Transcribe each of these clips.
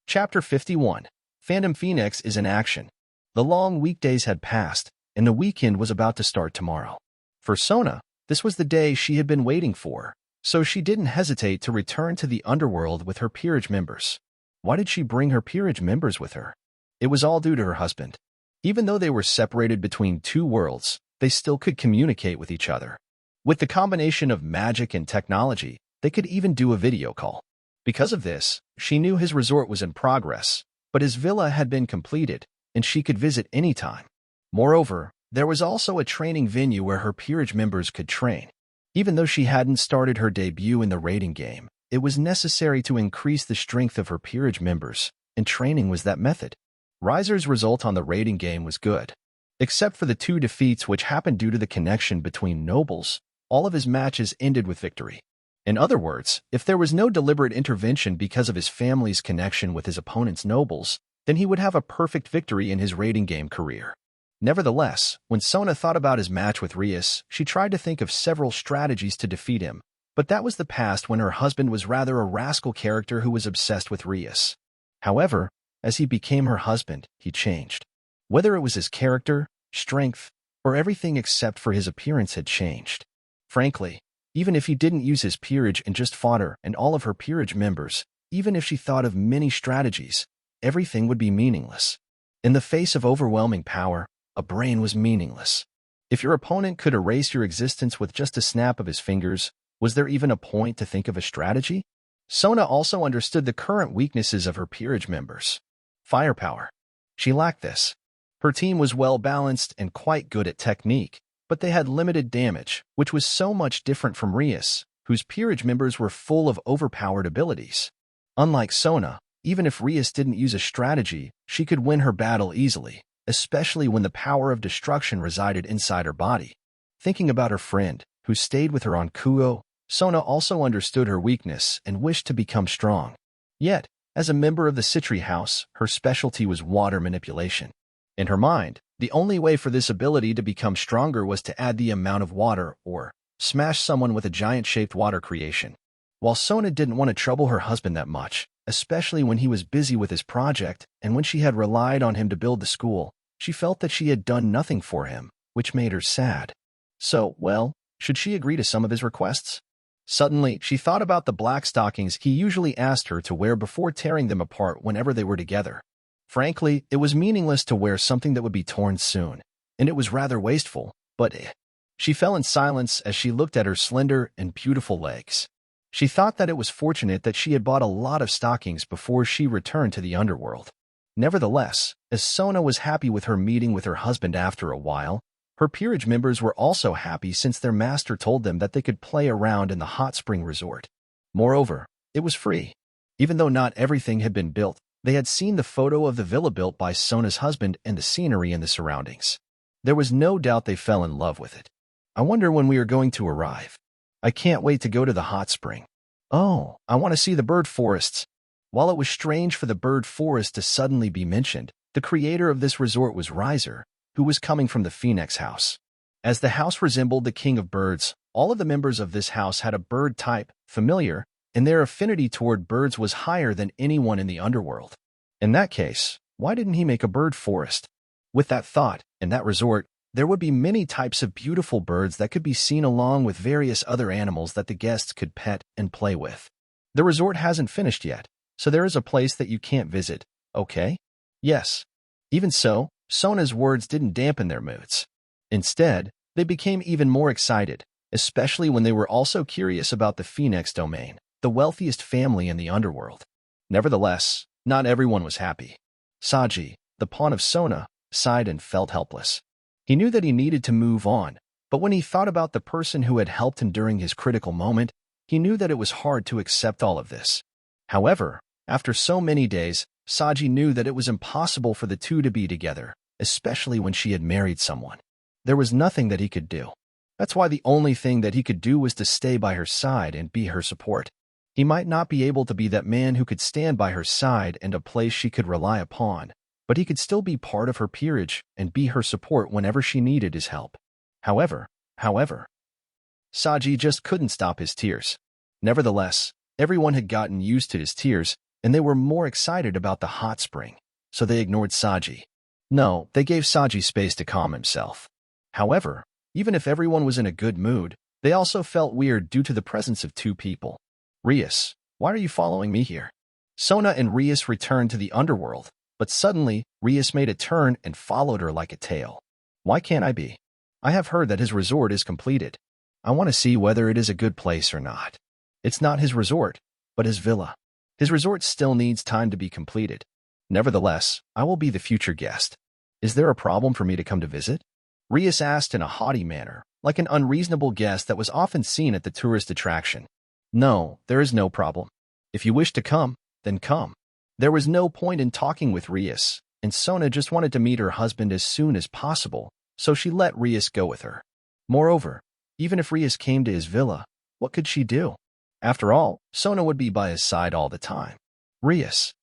Chapter 51. Phantom Phoenix is in action. The long weekdays had passed, and the weekend was about to start tomorrow. For Sona, this was the day she had been waiting for, so she didn't hesitate to return to the underworld with her peerage members. Why did she bring her peerage members with her? It was all due to her husband. Even though they were separated between two worlds, they still could communicate with each other. With the combination of magic and technology, they could even do a video call. Because of this, she knew his resort was in progress, but his villa had been completed, and she could visit anytime. Moreover, there was also a training venue where her peerage members could train. Even though she hadn't started her debut in the raiding game, it was necessary to increase the strength of her peerage members, and training was that method. Riser's result on the raiding game was good. Except for the 2 defeats which happened due to the connection between nobles, all of his matches ended with victory. In other words, if there was no deliberate intervention because of his family's connection with his opponent's nobles, then he would have a perfect victory in his raiding game career. Nevertheless, when Sona thought about his match with Rias, she tried to think of several strategies to defeat him, but that was the past when her husband was rather a rascal character who was obsessed with Rias. However, as he became her husband, he changed. Whether it was his character, strength, or everything except for his appearance had changed. Frankly, even if he didn't use his peerage and just fought her and all of her peerage members, even if she thought of many strategies, everything would be meaningless. In the face of overwhelming power, a brain was meaningless. If your opponent could erase your existence with just a snap of his fingers, was there even a point to think of a strategy? Sona also understood the current weaknesses of her peerage members. Firepower. She lacked this. Her team was well-balanced and quite good at technique, but they had limited damage, which was so much different from Rias, whose peerage members were full of overpowered abilities. Unlike Sona, even if Rias didn't use a strategy, she could win her battle easily, especially when the power of destruction resided inside her body. Thinking about her friend, who stayed with her on Kuo, Sona also understood her weakness and wished to become strong. Yet, as a member of the Citri house, her specialty was water manipulation. In her mind, the only way for this ability to become stronger was to add the amount of water or smash someone with a giant-shaped water creation. While Sona didn't want to trouble her husband that much, especially when he was busy with his project and when she had relied on him to build the school, she felt that she had done nothing for him, which made her sad. So, well, should she agree to some of his requests? Suddenly, she thought about the black stockings he usually asked her to wear before tearing them apart whenever they were together. Frankly, it was meaningless to wear something that would be torn soon, and it was rather wasteful, but She fell in silence as she looked at her slender and beautiful legs. She thought that it was fortunate that she had bought a lot of stockings before she returned to the underworld. Nevertheless, as Sona was happy with her meeting with her husband after a while, her peerage members were also happy since their master told them that they could play around in the hot spring resort. Moreover, it was free. Even though not everything had been built, they had seen the photo of the villa built by Sona's husband and the scenery and the surroundings. There was no doubt they fell in love with it. I wonder when we are going to arrive. I can't wait to go to the hot spring. Oh, I want to see the bird forests. While it was strange for the bird forest to suddenly be mentioned, the creator of this resort was Riser, who was coming from the Phenex house. As the house resembled the king of birds, all of the members of this house had a bird type, familiar, and their affinity toward birds was higher than anyone in the underworld. In that case, why didn't he make a bird forest? With that thought, in that resort, there would be many types of beautiful birds that could be seen along with various other animals that the guests could pet and play with. The resort hasn't finished yet, so there is a place that you can't visit, okay? Yes. Even so, Sona's words didn't dampen their moods. Instead, they became even more excited, especially when they were also curious about the Phenex domain, the wealthiest family in the underworld. Nevertheless, not everyone was happy. Saji, the pawn of Sona, sighed and felt helpless. He knew that he needed to move on, but when he thought about the person who had helped him during his critical moment, he knew that it was hard to accept all of this. However, after so many days, Saji knew that it was impossible for the two to be together, especially when she had married someone. There was nothing that he could do. That's why the only thing that he could do was to stay by her side and be her support. He might not be able to be that man who could stand by her side and a place she could rely upon, but he could still be part of her peerage and be her support whenever she needed his help. However, Saji just couldn't stop his tears. Nevertheless, everyone had gotten used to his tears, and they were more excited about the hot spring, so they ignored Saji. No, they gave Saji space to calm himself. However, even if everyone was in a good mood, they also felt weird due to the presence of two people. Rias, why are you following me here? Sona and Rias returned to the underworld, but suddenly, Rias made a turn and followed her like a tail. Why can't I be? I have heard that his resort is completed. I want to see whether it is a good place or not. It's not his resort, but his villa. His resort still needs time to be completed. Nevertheless, I will be the future guest. Is there a problem for me to come to visit? Rias asked in a haughty manner, like an unreasonable guest that was often seen at the tourist attraction. No, there is no problem. If you wish to come, then come. There was no point in talking with Rias, and Sona just wanted to meet her husband as soon as possible, so she let Rias go with her. Moreover, even if Rias came to his villa, what could she do? After all, Sona would be by his side all the time. Rias.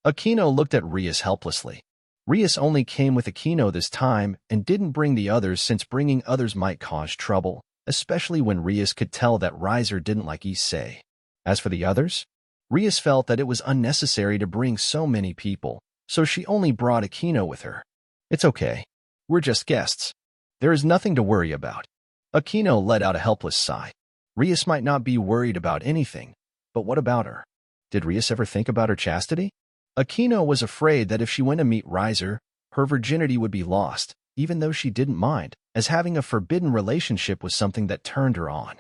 Akeno looked at Rias helplessly. Rias only came with Akeno this time and didn't bring the others since bringing others might cause trouble, especially when Rias could tell that Riser didn't like Issei. As for the others, Rias felt that it was unnecessary to bring so many people, so she only brought Akeno with her. It's okay. We're just guests. There is nothing to worry about. Akeno let out a helpless sigh. Rias might not be worried about anything, but what about her? Did Rias ever think about her chastity? Akeno was afraid that if she went to meet Riser, her virginity would be lost, even though she didn't mind, as having a forbidden relationship was something that turned her on.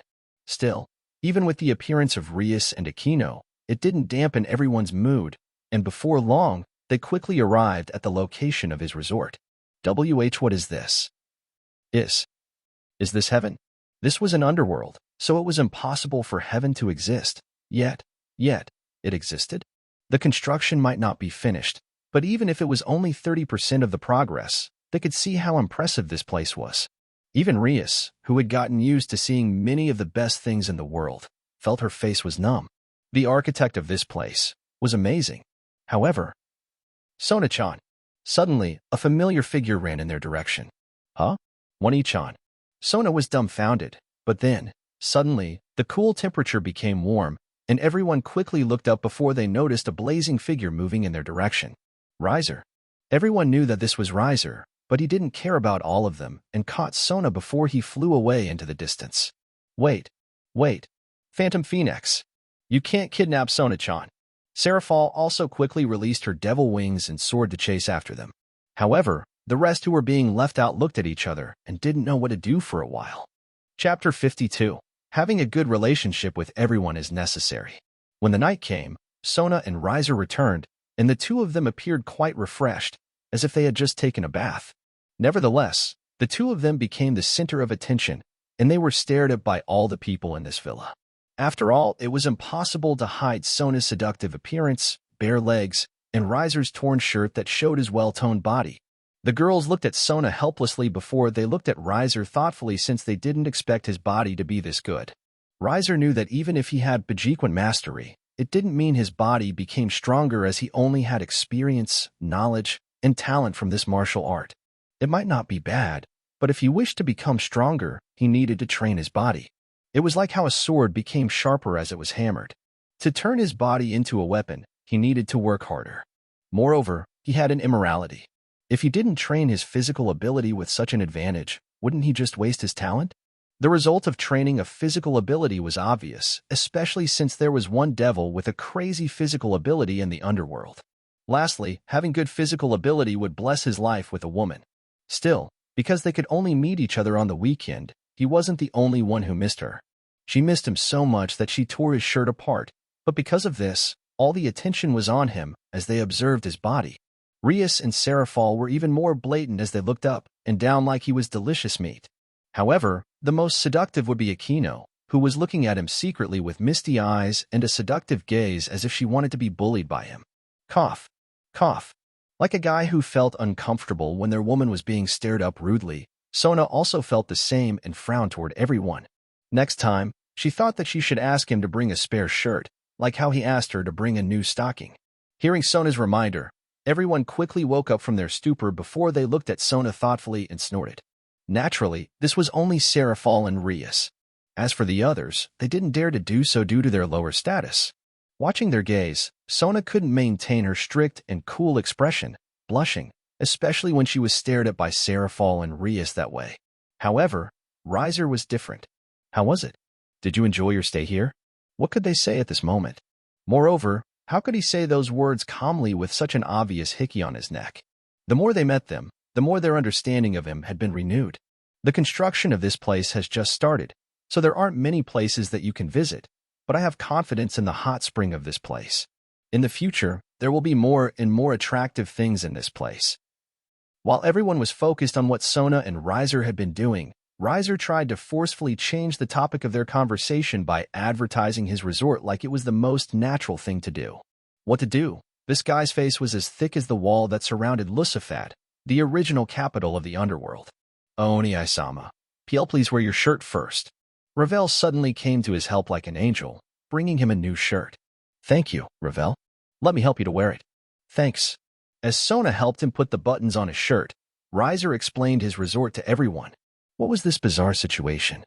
Still, even with the appearance of Rias and Akeno, it didn't dampen everyone's mood, and before long, they quickly arrived at the location of his resort. What is this? Is this heaven? This was an underworld, so it was impossible for heaven to exist. Yet, it existed. The construction might not be finished, but even if it was only 30% of the progress, they could see how impressive this place was. Even Rias, who had gotten used to seeing many of the best things in the world, felt her face was numb. The architect of this place was amazing. However, Sona-chan. Suddenly, a familiar figure ran in their direction. Huh? Wani-chan. Sona was dumbfounded, but then, suddenly, the cool temperature became warm, and everyone quickly looked up before they noticed a blazing figure moving in their direction. Riser. Everyone knew that this was Riser, but he didn't care about all of them and caught Sona before he flew away into the distance. Wait. Phantom Phenex. You can't kidnap Sona-chan. Seraphal also quickly released her devil wings and soared to chase after them. However, the rest who were being left out looked at each other and didn't know what to do for a while. Chapter 52. Having a good relationship with everyone is necessary. When the night came, Sona and Riser returned, and the two of them appeared quite refreshed, as if they had just taken a bath. Nevertheless, the two of them became the center of attention, and they were stared at by all the people in this villa. After all, it was impossible to hide Sona's seductive appearance, bare legs, and Riser's torn shirt that showed his well-toned body. The girls looked at Sona helplessly before they looked at Riser thoughtfully since they didn't expect his body to be this good. Riser knew that even if he had Bajiquan mastery, it didn't mean his body became stronger as he only had experience, knowledge, and talent from this martial art. It might not be bad, but if he wished to become stronger, he needed to train his body. It was like how a sword became sharper as it was hammered. To turn his body into a weapon, he needed to work harder. Moreover, he had an immorality. If he didn't train his physical ability with such an advantage, wouldn't he just waste his talent? The result of training a physical ability was obvious, especially since there was one devil with a crazy physical ability in the underworld. Lastly, having good physical ability would bless his life with a woman. Still, because they could only meet each other on the weekend, he wasn't the only one who missed her. She missed him so much that she tore his shirt apart, but because of this, all the attention was on him as they observed his body. Rias and Seraphal were even more blatant as they looked up and down like he was delicious meat. However, the most seductive would be Akeno, who was looking at him secretly with misty eyes and a seductive gaze as if she wanted to be bullied by him. Cough. Like a guy who felt uncomfortable when their woman was being stared up rudely, Sona also felt the same and frowned toward everyone. Next time, she thought that she should ask him to bring a spare shirt, like how he asked her to bring a new stocking. Hearing Sona's reminder, everyone quickly woke up from their stupor before they looked at Sona thoughtfully and snorted. Naturally, this was only Seraphal and Rias. As for the others, they didn't dare to do so due to their lower status. Watching their gaze, Sona couldn't maintain her strict and cool expression, blushing, especially when she was stared at by Seraphol and Rias that way. However, Riser was different. How was it? Did you enjoy your stay here? What could they say at this moment? Moreover, how could he say those words calmly with such an obvious hickey on his neck? The more they met them, the more their understanding of him had been renewed. The construction of this place has just started, so there aren't many places that you can visit, but I have confidence in the hot spring of this place. In the future, there will be more and more attractive things in this place. While everyone was focused on what Sona and Riser had been doing, Riser tried to forcefully change the topic of their conversation by advertising his resort like it was the most natural thing to do. What to do? This guy's face was as thick as the wall that surrounded Lusafat, the original capital of the underworld. Oni-sama, please wear your shirt first. Ravel suddenly came to his help like an angel, bringing him a new shirt. Thank you, Ravel. Let me help you to wear it. Thanks. As Sona helped him put the buttons on his shirt, Riser explained his resort to everyone. What was this bizarre situation?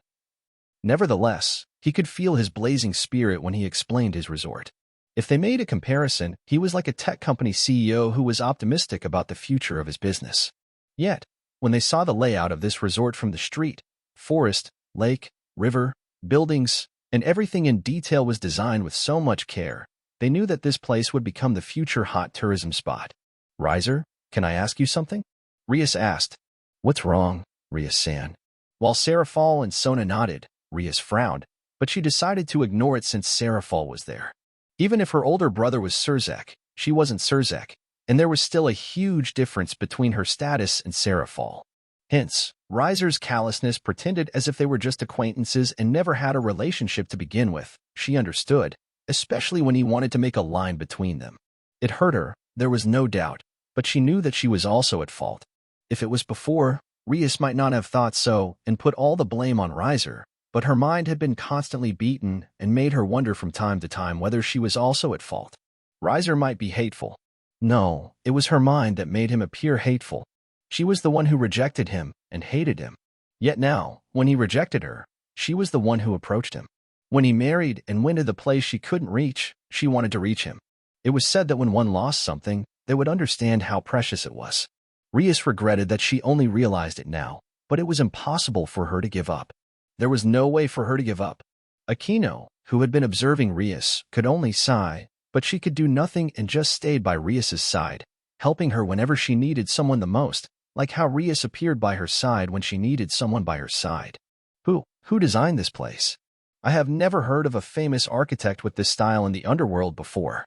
Nevertheless, he could feel his blazing spirit when he explained his resort. If they made a comparison, he was like a tech company CEO who was optimistic about the future of his business. Yet, when they saw the layout of this resort from the street, forest, lake, river, buildings, and everything in detail was designed with so much care, they knew that this place would become the future hot tourism spot. Riser, can I ask you something? Rias asked. What's wrong, Rias-san? While Seraphol and Sona nodded, Rias frowned, but she decided to ignore it since Seraphol was there. Even if her older brother was Surzek, she wasn't Surzek, and there was still a huge difference between her status and Seraphol. Hence, Riser's callousness pretended as if they were just acquaintances and never had a relationship to begin with. She understood, especially when he wanted to make a line between them. It hurt her, there was no doubt, but she knew that she was also at fault. If it was before, Rias might not have thought so and put all the blame on Riser, but her mind had been constantly beaten and made her wonder from time to time whether she was also at fault. Riser might be hateful. No, it was her mind that made him appear hateful. She was the one who rejected him and hated him. Yet now, when he rejected her, she was the one who approached him. When he married and went to the place she couldn't reach, she wanted to reach him. It was said that when one lost something, they would understand how precious it was. Rias regretted that she only realized it now, but it was impossible for her to give up. There was no way for her to give up. Akeno, who had been observing Rias, could only sigh, but she could do nothing and just stayed by Rias's side, helping her whenever she needed someone the most, like how Rias appeared by her side when she needed someone by her side. Who designed this place? I have never heard of a famous architect with this style in the underworld before.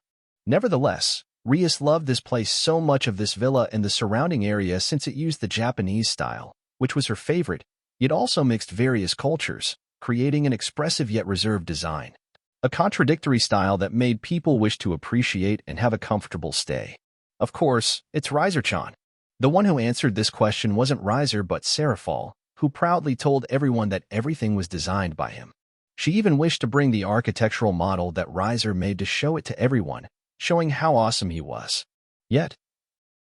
Nevertheless, Rias loved this place so much of this villa and the surrounding area since it used the Japanese style, which was her favorite. It also mixed various cultures, creating an expressive yet reserved design. A contradictory style that made people wish to appreciate and have a comfortable stay. Of course, it's Riser-chan. The one who answered this question wasn't Riser but Seraphol, who proudly told everyone that everything was designed by him. She even wished to bring the architectural model that Riser made to show it to everyone, showing how awesome he was. Yet,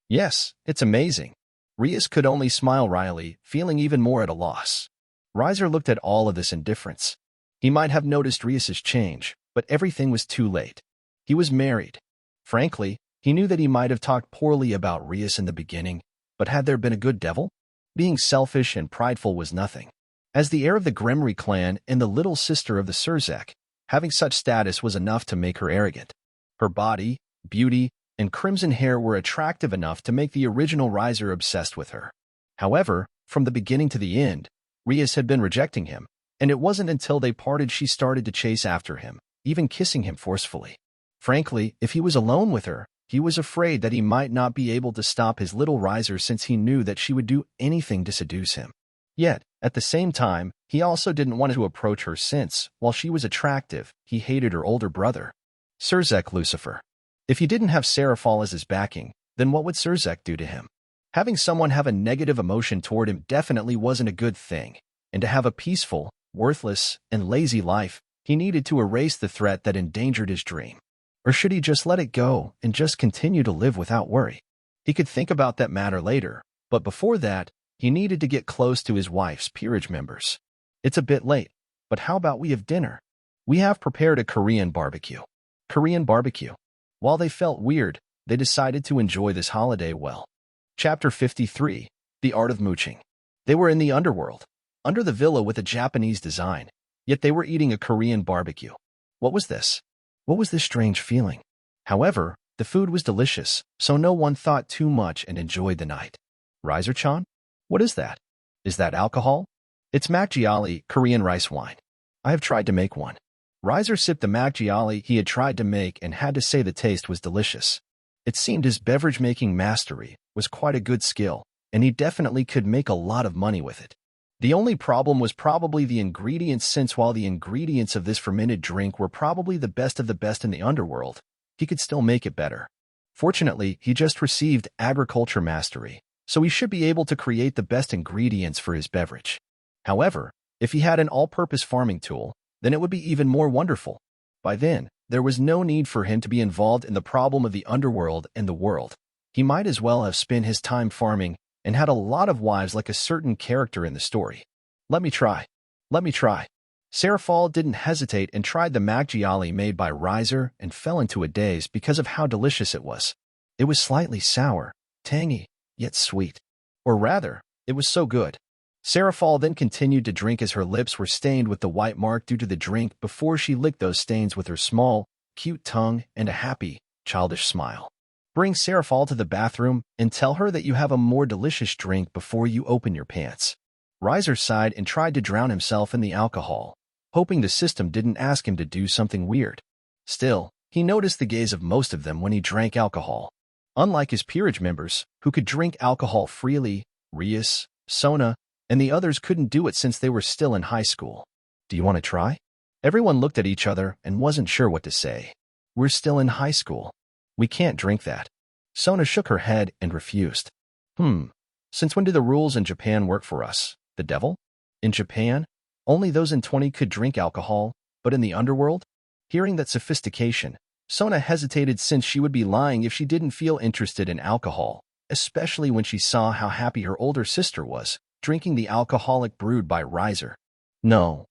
yes, it's amazing. Rias could only smile wryly, feeling even more at a loss. Riser looked at all of this indifference. He might have noticed Rias's change, but everything was too late. He was married. Frankly, he knew that he might have talked poorly about Rias in the beginning, but had there been a good devil? Being selfish and prideful was nothing. As the heir of the Gremory clan and the little sister of the Surzek, having such status was enough to make her arrogant. Her body, beauty, and crimson hair were attractive enough to make the original Riser obsessed with her. However, from the beginning to the end, Rias had been rejecting him, and it wasn't until they parted she started to chase after him, even kissing him forcefully. Frankly, if he was alone with her, he was afraid that he might not be able to stop his little Riser since he knew that she would do anything to seduce him. Yet, at the same time, he also didn't want to approach her since, while she was attractive, he hated her older brother. Surzek Lucifer. If he didn't have Seraphol as his backing, then what would Surzek do to him? Having someone have a negative emotion toward him definitely wasn't a good thing, and to have a peaceful, worthless, and lazy life, he needed to erase the threat that endangered his dream. Or should he just let it go and just continue to live without worry? He could think about that matter later, but before that, he needed to get close to his wife's peerage members. It's a bit late, but how about we have dinner? We have prepared a Korean barbecue. Korean barbecue. While they felt weird, they decided to enjoy this holiday well. Chapter 53. The Art of Mooching. They were in the underworld, under the villa with a Japanese design, yet they were eating a Korean barbecue. What was this? What was this strange feeling? However, the food was delicious, so no one thought too much and enjoyed the night. Riser-chan? What is that? Is that alcohol? It's makgeolli, Korean rice wine. I have tried to make one. Riser sipped the makgeolli he had tried to make and had to say the taste was delicious. It seemed his beverage-making mastery was quite a good skill, and he definitely could make a lot of money with it. The only problem was probably the ingredients, since while the ingredients of this fermented drink were probably the best of the best in the underworld, he could still make it better. Fortunately, he just received agriculture mastery, so he should be able to create the best ingredients for his beverage. However, if he had an all-purpose farming tool, then it would be even more wonderful. By then, there was no need for him to be involved in the problem of the underworld and the world. He might as well have spent his time farming and had a lot of wives like a certain character in the story. Let me try. Let me try. Serafal didn't hesitate and tried the makgeolli made by Riser and fell into a daze because of how delicious it was. It was slightly sour, tangy, yet sweet. Or rather, it was so good. Serafal then continued to drink as her lips were stained with the white mark due to the drink before she licked those stains with her small, cute tongue and a happy, childish smile. Bring Serafal to the bathroom and tell her that you have a more delicious drink before you open your pants. Riser sighed and tried to drown himself in the alcohol, hoping the system didn't ask him to do something weird. Still, he noticed the gaze of most of them when he drank alcohol. Unlike his peerage members, who could drink alcohol freely, Rias, Sona, and the others couldn't do it since they were still in high school. Do you want to try? Everyone looked at each other and wasn't sure what to say. We're still in high school. We can't drink that. Sona shook her head and refused. Since when do the rules in Japan work for us? The devil? In Japan, only those in 20 could drink alcohol, but in the underworld? Hearing that sophistication, Sona hesitated since she would be lying if she didn't feel interested in alcohol, especially when she saw how happy her older sister was, drinking the alcoholic brewed by Riser. No.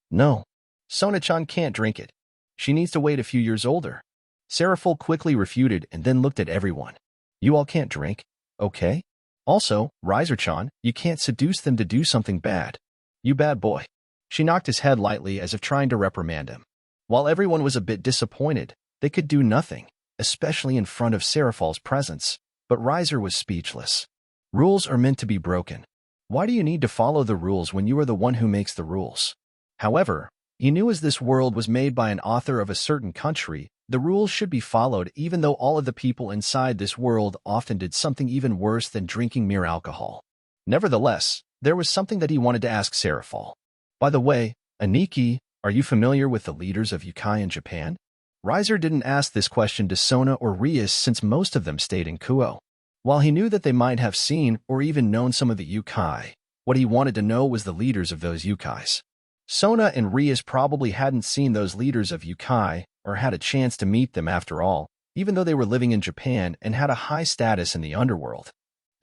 Sona-chan can't drink it. She needs to wait a few years older. Serafal quickly refuted and then looked at everyone. You all can't drink, okay? Also, Riser-chan, you can't seduce them to do something bad. You bad boy. She knocked his head lightly as if trying to reprimand him. While everyone was a bit disappointed, they could do nothing, especially in front of Serafal's presence, but Riser was speechless. Rules are meant to be broken. Why do you need to follow the rules when you are the one who makes the rules? However, he knew as this world was made by an author of a certain country, the rules should be followed even though all of the people inside this world often did something even worse than drinking mere alcohol. Nevertheless, there was something that he wanted to ask Serafal. By the way, Aniki, are you familiar with the leaders of Yukai in Japan? Riser didn't ask this question to Sona or Rias since most of them stayed in Kuo. While he knew that they might have seen or even known some of the Yukai, what he wanted to know was the leaders of those Yukais. Sona and Rias probably hadn't seen those leaders of Yukai or had a chance to meet them after all, even though they were living in Japan and had a high status in the underworld.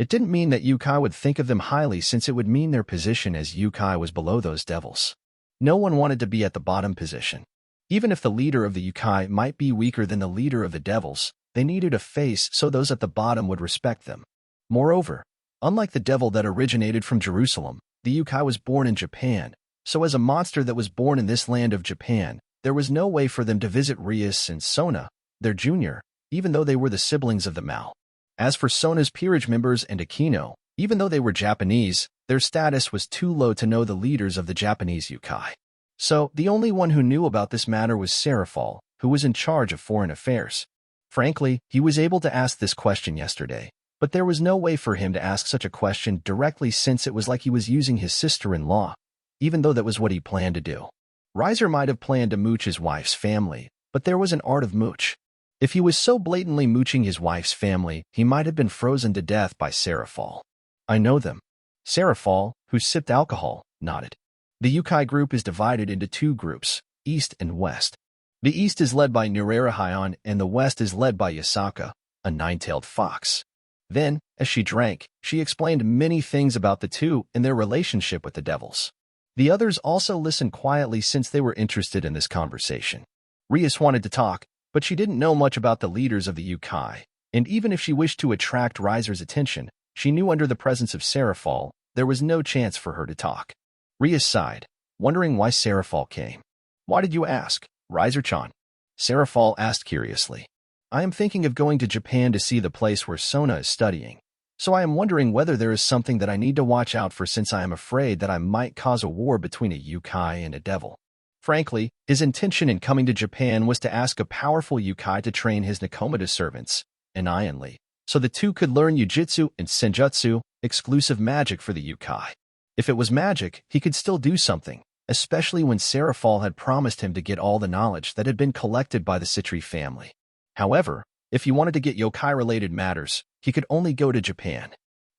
It didn't mean that Yukai would think of them highly since it would mean their position as Yukai was below those devils. No one wanted to be at the bottom position. Even if the leader of the Yukai might be weaker than the leader of the devils, they needed a face so those at the bottom would respect them. Moreover, unlike the devil that originated from Jerusalem, the Yukai was born in Japan, so as a monster that was born in this land of Japan, there was no way for them to visit Rias and Sona, their junior, even though they were the siblings of the Mao. As for Sona's peerage members and Akeno, even though they were Japanese, their status was too low to know the leaders of the Japanese Yukai. So, the only one who knew about this matter was Serafal, who was in charge of foreign affairs. Frankly, he was able to ask this question yesterday, but there was no way for him to ask such a question directly since it was like he was using his sister-in-law, even though that was what he planned to do. Riser might have planned to mooch his wife's family, but there was an art of mooch. If he was so blatantly mooching his wife's family, he might have been frozen to death by Serafal. I know them. Serafal, who sipped alcohol, nodded. The Yukai group is divided into two groups, East and West. The East is led by Nurerahayan and the West is led by Yasaka, a nine-tailed fox. Then, as she drank, she explained many things about the two and their relationship with the devils. The others also listened quietly since they were interested in this conversation. Rias wanted to talk, But she didn't know much about the leaders of the Yukai, and even if she wished to attract Riser's attention, she knew under the presence of Seraphal, there was no chance for her to talk. Rias sighed, wondering why Seraphal came. Why did you ask, Riser-chan? Seraphal asked curiously. I am thinking of going to Japan to see the place where Sona is studying. So I am wondering whether there is something that I need to watch out for since I am afraid that I might cause a war between a Yukai and a devil. Frankly, his intention in coming to Japan was to ask a powerful Yukai to train his Nakomata servants, Inianli, so the two could learn Jujutsu and Senjutsu, exclusive magic for the Yukai. If it was magic, he could still do something, especially when Seraphal had promised him to get all the knowledge that had been collected by the Citri family. However, if he wanted to get yokai-related matters, he could only go to Japan.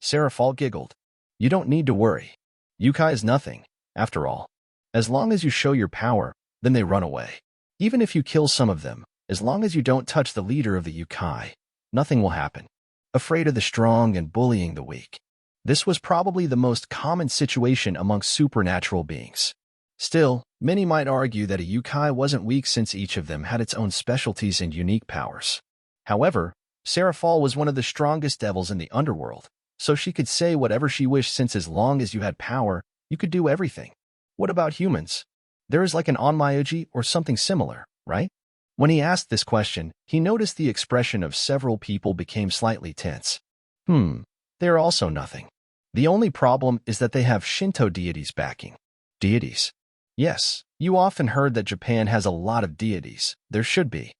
Seraphal giggled. You don't need to worry. Yukai is nothing, after all. As long as you show your power, then they run away. Even if you kill some of them, as long as you don't touch the leader of the Yukai, nothing will happen. Afraid of the strong and bullying the weak. This was probably the most common situation amongst supernatural beings. Still, many might argue that a Yukai wasn't weak since each of them had its own specialties and unique powers. However, Seraphal was one of the strongest devils in the underworld, so she could say whatever she wished since as long as you had power, you could do everything. What about humans? There is like an onmyoji or something similar, right? When he asked this question, he noticed the expression of several people became slightly tense. They are also nothing. The only problem is that they have Shinto deities backing. Deities? Yes, you often heard that Japan has a lot of deities. There should be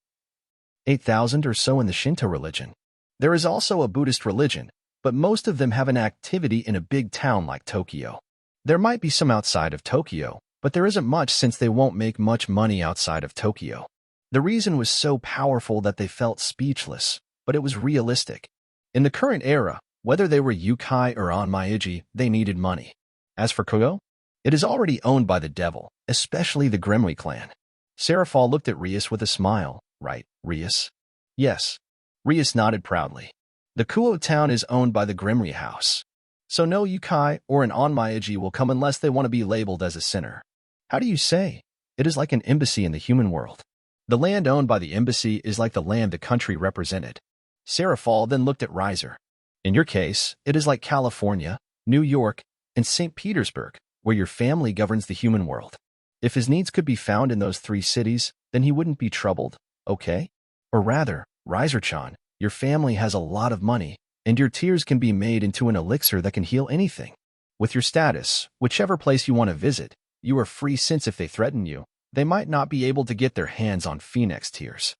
8,000 or so in the Shinto religion. There is also a Buddhist religion, but most of them have an activity in a big town like Tokyo. There might be some outside of Tokyo, but there isn't much since they won't make much money outside of Tokyo. The reason was so powerful that they felt speechless, but it was realistic. In the current era, whether they were Yukai or onmyoji, they needed money. As for Kogo, it is already owned by the devil, especially the Gremory clan. Seraphal looked at Rias with a smile. Right, Rias? Yes. Rias nodded proudly. The Kuo town is owned by the Gremory house. So no Yukai or an onmyoji will come unless they want to be labeled as a sinner. How do you say? It is like an embassy in the human world. The land owned by the embassy is like the land the country represented. Seraphal then looked at Riser. In your case, it is like California, New York, and St. Petersburg, where your family governs the human world. If his needs could be found in those three cities, then he wouldn't be troubled, okay? Or rather, Riser-chan, your family has a lot of money, and your tears can be made into an elixir that can heal anything. With your status, whichever place you want to visit, you are free since if they threaten you, they might not be able to get their hands on Phenex tears.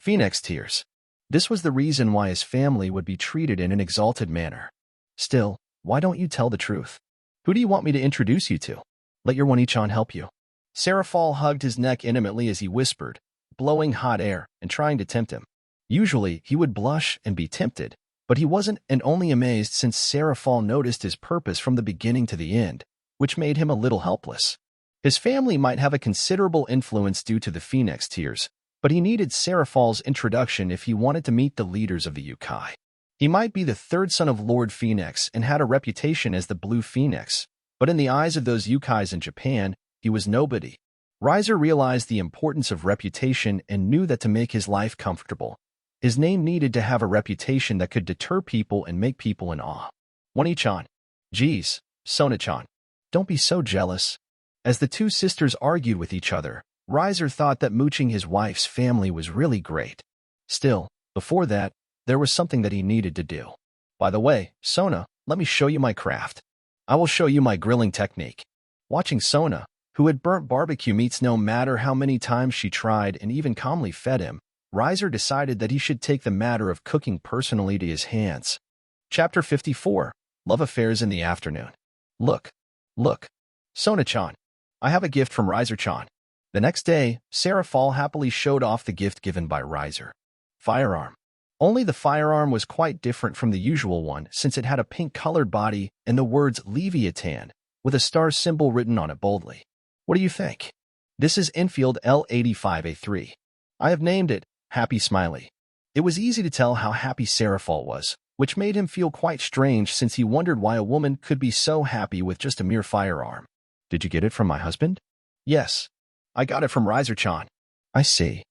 Phenex tears. This was the reason why his family would be treated in an exalted manner. Still, why don't you tell the truth? Who do you want me to introduce you to? Let your Wani-chan help you. Seraphal hugged his neck intimately as he whispered, blowing hot air and trying to tempt him. Usually, he would blush and be tempted, but he wasn't and only amazed since Seraphal noticed his purpose from the beginning to the end, which made him a little helpless. His family might have a considerable influence due to the Phenex tears, but he needed Seraphal's introduction if he wanted to meet the leaders of the Yukai. He might be the third son of Lord Phenex and had a reputation as the Blue Phenex, but in the eyes of those Yukais in Japan, he was nobody. Riser realized the importance of reputation and knew that to make his life comfortable, his name needed to have a reputation that could deter people and make people in awe. Wani-chan. Geez, Sona-chan. Don't be so jealous. As the two sisters argued with each other, Riser thought that mooching his wife's family was really great. Still, before that, there was something that he needed to do. By the way, Sona, let me show you my craft. I will show you my grilling technique. Watching Sona, who had burnt barbecue meats no matter how many times she tried and even calmly fed him, Riser decided that he should take the matter of cooking personally to his hands. Chapter 54. Love Affairs in the Afternoon. Look. Sona-chan. I have a gift from Riser-chan. The next day, Seraphal happily showed off the gift given by Riser. Firearm. Only the firearm was quite different from the usual one since it had a pink-colored body and the words Leviathan, with a star symbol written on it boldly. What do you think? This is Enfield L85A3. I have named it Happy Smiley. It was easy to tell how happy Seraphal was, which made him feel quite strange since he wondered why a woman could be so happy with just a mere firearm. Did you get it from my husband? Yes. I got it from Riser-chan. I see.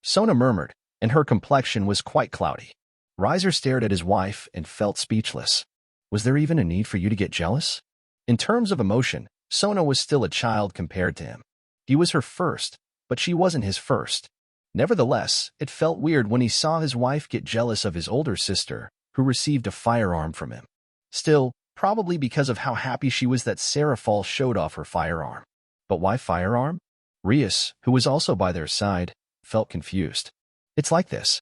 Sona murmured, and her complexion was quite cloudy. Riser stared at his wife and felt speechless. Was there even a need for you to get jealous? In terms of emotion, Sona was still a child compared to him. He was her first, but she wasn't his first. Nevertheless, it felt weird when he saw his wife get jealous of his older sister, who received a firearm from him. Still, probably because of how happy she was that Seraphal showed off her firearm. But why firearm? Rias, who was also by their side, felt confused. It's like this.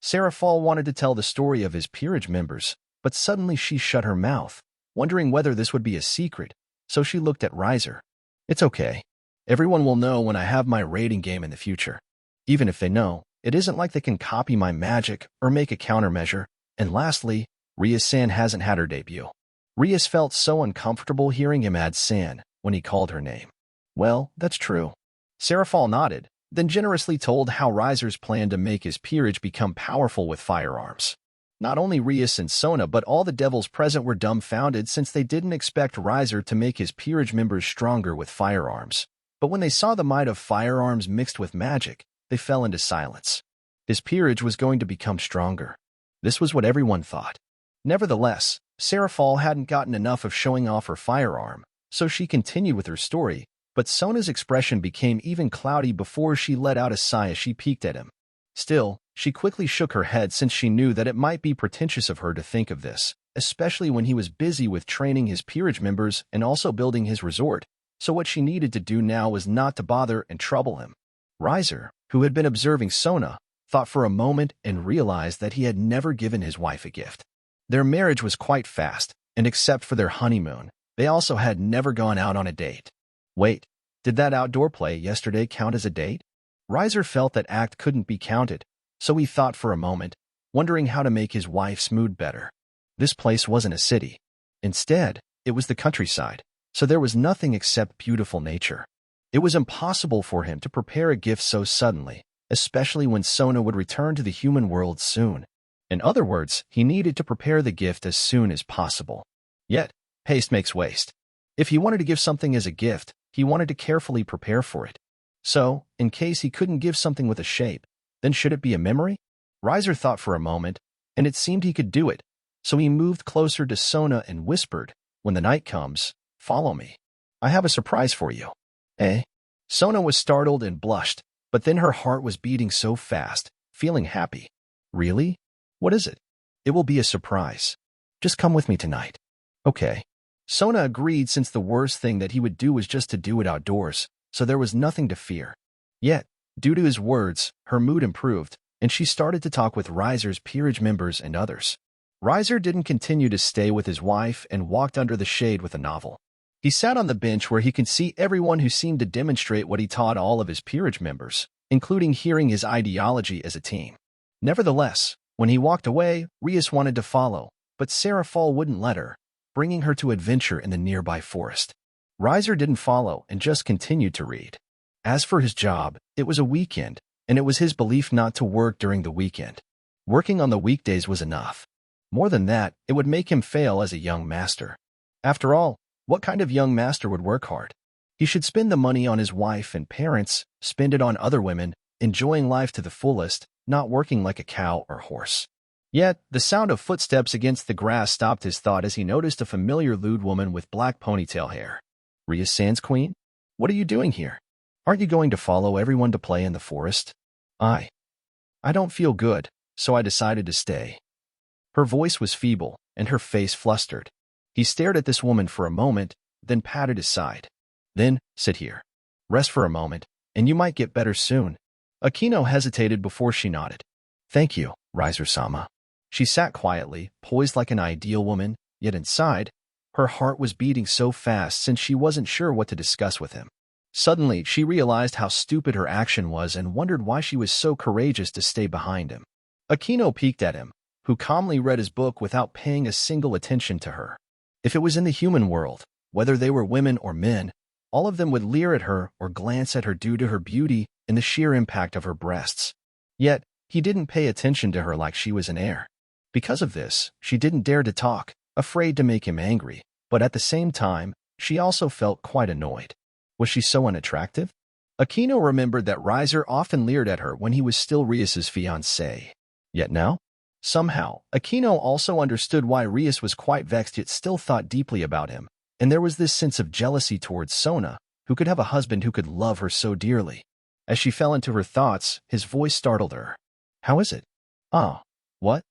Seraphal wanted to tell the story of his peerage members, but suddenly she shut her mouth, wondering whether this would be a secret, so she looked at Riser. It's okay. Everyone will know when I have my raiding game in the future. Even if they know, it isn't like they can copy my magic or make a countermeasure. And lastly, Rias-san hasn't had her debut. Rias felt so uncomfortable hearing him add San when he called her name. Well, that's true. Seraphal nodded, then generously told how Riser's plan to make his peerage become powerful with firearms. Not only Rias and Sona but all the devils present were dumbfounded since they didn't expect Riser to make his peerage members stronger with firearms. But when they saw the might of firearms mixed with magic, they fell into silence. His peerage was going to become stronger. This was what everyone thought. Nevertheless, Seraphal hadn't gotten enough of showing off her firearm, so she continued with her story, but Sona's expression became even cloudy before she let out a sigh as she peeked at him. Still, she quickly shook her head since she knew that it might be pretentious of her to think of this, especially when he was busy with training his peerage members and also building his resort, so what she needed to do now was not to bother and trouble him. Riser, who had been observing Sona, thought for a moment and realized that he had never given his wife a gift. Their marriage was quite fast, and except for their honeymoon, they also had never gone out on a date. Wait, did that outdoor play yesterday count as a date? Riser felt that act couldn't be counted, so he thought for a moment, wondering how to make his wife's mood better. This place wasn't a city. Instead, it was the countryside, so there was nothing except beautiful nature. It was impossible for him to prepare a gift so suddenly, especially when Sona would return to the human world soon. In other words, he needed to prepare the gift as soon as possible. Yet, haste makes waste. If he wanted to give something as a gift, he wanted to carefully prepare for it. So, in case he couldn't give something with a shape, then should it be a memory? Riser thought for a moment, and it seemed he could do it, so he moved closer to Sona and whispered, "When the night comes, follow me. I have a surprise for you." Eh? Sona was startled and blushed, but then her heart was beating so fast, feeling happy. Really? What is it? It will be a surprise. Just come with me tonight. Okay. Sona agreed since the worst thing that he would do was just to do it outdoors, so there was nothing to fear. Yet, due to his words, her mood improved, and she started to talk with Riser's peerage members and others. Riser didn't continue to stay with his wife and walked under the shade with a novel. He sat on the bench where he could see everyone who seemed to demonstrate what he taught all of his peerage members, including hearing his ideology as a team. Nevertheless, when he walked away, Rias wanted to follow, but Seraphal wouldn't let her, bringing her to adventure in the nearby forest. Riser didn't follow and just continued to read. As for his job, it was a weekend, and it was his belief not to work during the weekend. Working on the weekdays was enough. More than that, it would make him fail as a young master. After all, what kind of young master would work hard? He should spend the money on his wife and parents, spend it on other women, enjoying life to the fullest, not working like a cow or horse. Yet, the sound of footsteps against the grass stopped his thought as he noticed a familiar lewd woman with black ponytail hair. Rias-san's queen? What are you doing here? Aren't you going to follow everyone to play in the forest? I don't feel good, so I decided to stay. Her voice was feeble, and her face flustered. He stared at this woman for a moment, then patted his side. Then, sit here. Rest for a moment, and you might get better soon. Akeno hesitated before she nodded. Thank you, Riser-sama. She sat quietly, poised like an ideal woman, yet inside, her heart was beating so fast since she wasn't sure what to discuss with him. Suddenly, she realized how stupid her action was and wondered why she was so courageous to stay behind him. Akeno peeked at him, who calmly read his book without paying a single attention to her. If it was in the human world, whether they were women or men, all of them would leer at her or glance at her due to her beauty and the sheer impact of her breasts. Yet, he didn't pay attention to her like she was an heir. Because of this, she didn't dare to talk, afraid to make him angry, but at the same time, she also felt quite annoyed. Was she so unattractive? Akeno remembered that Riser often leered at her when he was still Rias's fiancé. Yet now, somehow, Akeno also understood why Rias was quite vexed yet still thought deeply about him, and there was this sense of jealousy towards Sona, who could have a husband who could love her so dearly. As she fell into her thoughts, his voice startled her. "How is it?" "Ah, what?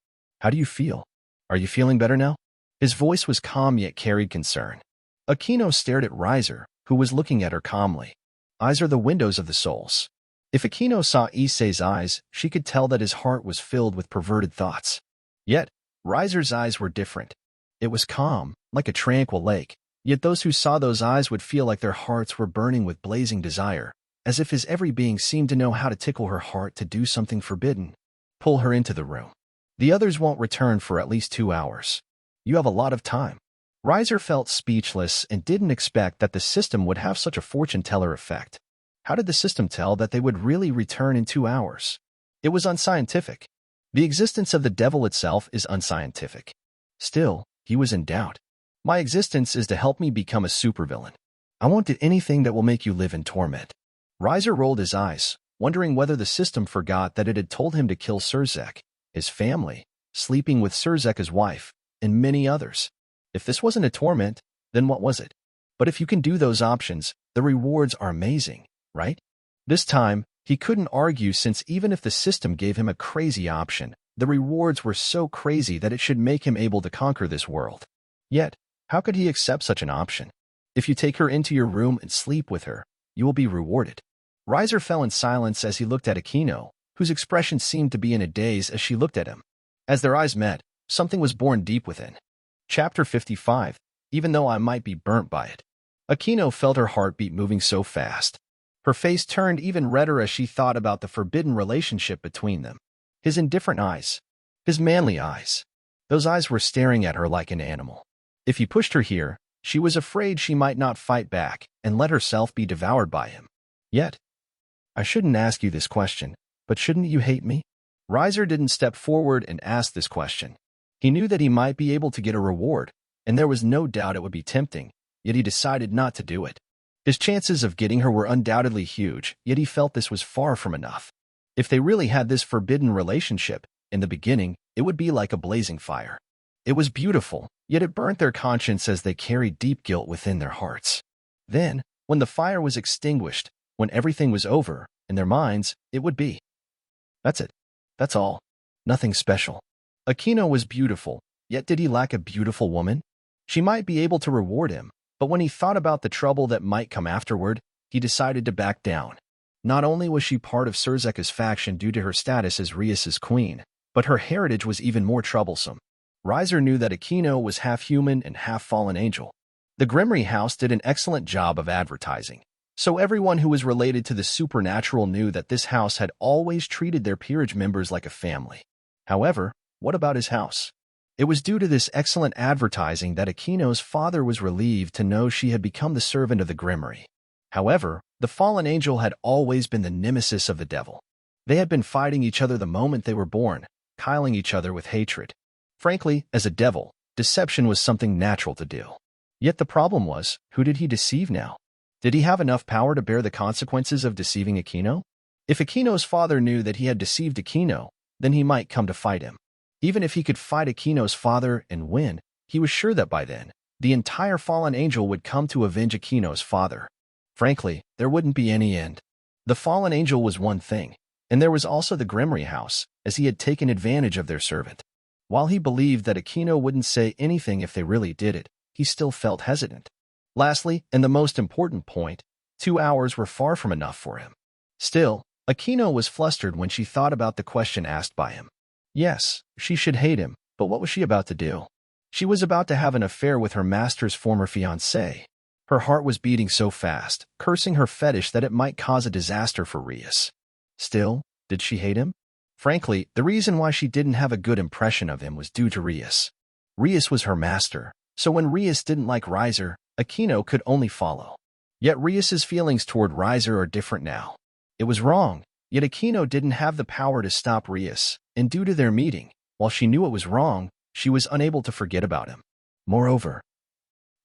How do you feel? Are you feeling better now?" His voice was calm yet carried concern. Akeno stared at Riser, who was looking at her calmly. Eyes are the windows of the souls. If Akeno saw Issei's eyes, she could tell that his heart was filled with perverted thoughts. Yet, Riser's eyes were different. It was calm, like a tranquil lake, yet those who saw those eyes would feel like their hearts were burning with blazing desire, as if his every being seemed to know how to tickle her heart to do something forbidden. "Pull her into the room. The others won't return for at least 2 hours. You have a lot of time." Riser felt speechless and didn't expect that the system would have such a fortune-teller effect. How did the system tell that they would really return in 2 hours? It was unscientific. The existence of the devil itself is unscientific. Still, he was in doubt. "My existence is to help me become a supervillain. I won't do anything that will make you live in torment." Riser rolled his eyes, wondering whether the system forgot that it had told him to kill Surzek, his family, sleeping with Surzek's wife, and many others. If this wasn't a torment, then what was it? But if you can do those options, the rewards are amazing, right? This time, he couldn't argue since even if the system gave him a crazy option, the rewards were so crazy that it should make him able to conquer this world. Yet, how could he accept such an option? If you take her into your room and sleep with her, you will be rewarded. Riser fell in silence as he looked at Akeno, whose expression seemed to be in a daze as she looked at him. As their eyes met, something was born deep within. Chapter 55, Even Though I Might Be Burnt by It. Akeno felt her heartbeat moving so fast. Her face turned even redder as she thought about the forbidden relationship between them. His indifferent eyes. His manly eyes. Those eyes were staring at her like an animal. If he pushed her here, she was afraid she might not fight back and let herself be devoured by him. Yet, "I shouldn't ask you this question, but shouldn't you hate me?" Riser didn't step forward and ask this question. He knew that he might be able to get a reward, and there was no doubt it would be tempting, yet he decided not to do it. His chances of getting her were undoubtedly huge, yet he felt this was far from enough. If they really had this forbidden relationship, in the beginning, it would be like a blazing fire. It was beautiful, yet it burnt their conscience as they carried deep guilt within their hearts. Then, when the fire was extinguished, when everything was over, in their minds, it would be. That's it. That's all. Nothing special. Akeno was beautiful, yet did he lack a beautiful woman? She might be able to reward him, but when he thought about the trouble that might come afterward, he decided to back down. Not only was she part of Surzek's faction due to her status as Rias's queen, but her heritage was even more troublesome. Riser knew that Akeno was half human and half fallen angel. The Gremory house did an excellent job of advertising, so everyone who was related to the supernatural knew that this house had always treated their peerage members like a family. However, what about his house? It was due to this excellent advertising that Akeno's father was relieved to know she had become the servant of the Gremory. However, the fallen angel had always been the nemesis of the devil. They had been fighting each other the moment they were born, killing each other with hatred. Frankly, as a devil, deception was something natural to do. Yet the problem was, who did he deceive now? Did he have enough power to bear the consequences of deceiving Akeno? If Akeno's father knew that he had deceived Akeno, then he might come to fight him. Even if he could fight Akeno's father and win, he was sure that by then, the entire fallen angel would come to avenge Akeno's father. Frankly, there wouldn't be any end. The fallen angel was one thing, and there was also the Gremory house, as he had taken advantage of their servant. While he believed that Akeno wouldn't say anything if they really did it, he still felt hesitant. Lastly, and the most important point, 2 hours were far from enough for him. Still, Akeno was flustered when she thought about the question asked by him. Yes, she should hate him, but what was she about to do? She was about to have an affair with her master's former fiancé. Her heart was beating so fast, cursing her fetish that it might cause a disaster for Rias. Still, did she hate him? Frankly, the reason why she didn't have a good impression of him was due to Rias. Rias was her master, so when Rias didn't like Riser, Akeno could only follow. Yet Rias's feelings toward Riser are different now. It was wrong, yet Akeno didn't have the power to stop Rias, and due to their meeting, while she knew it was wrong, she was unable to forget about him. Moreover,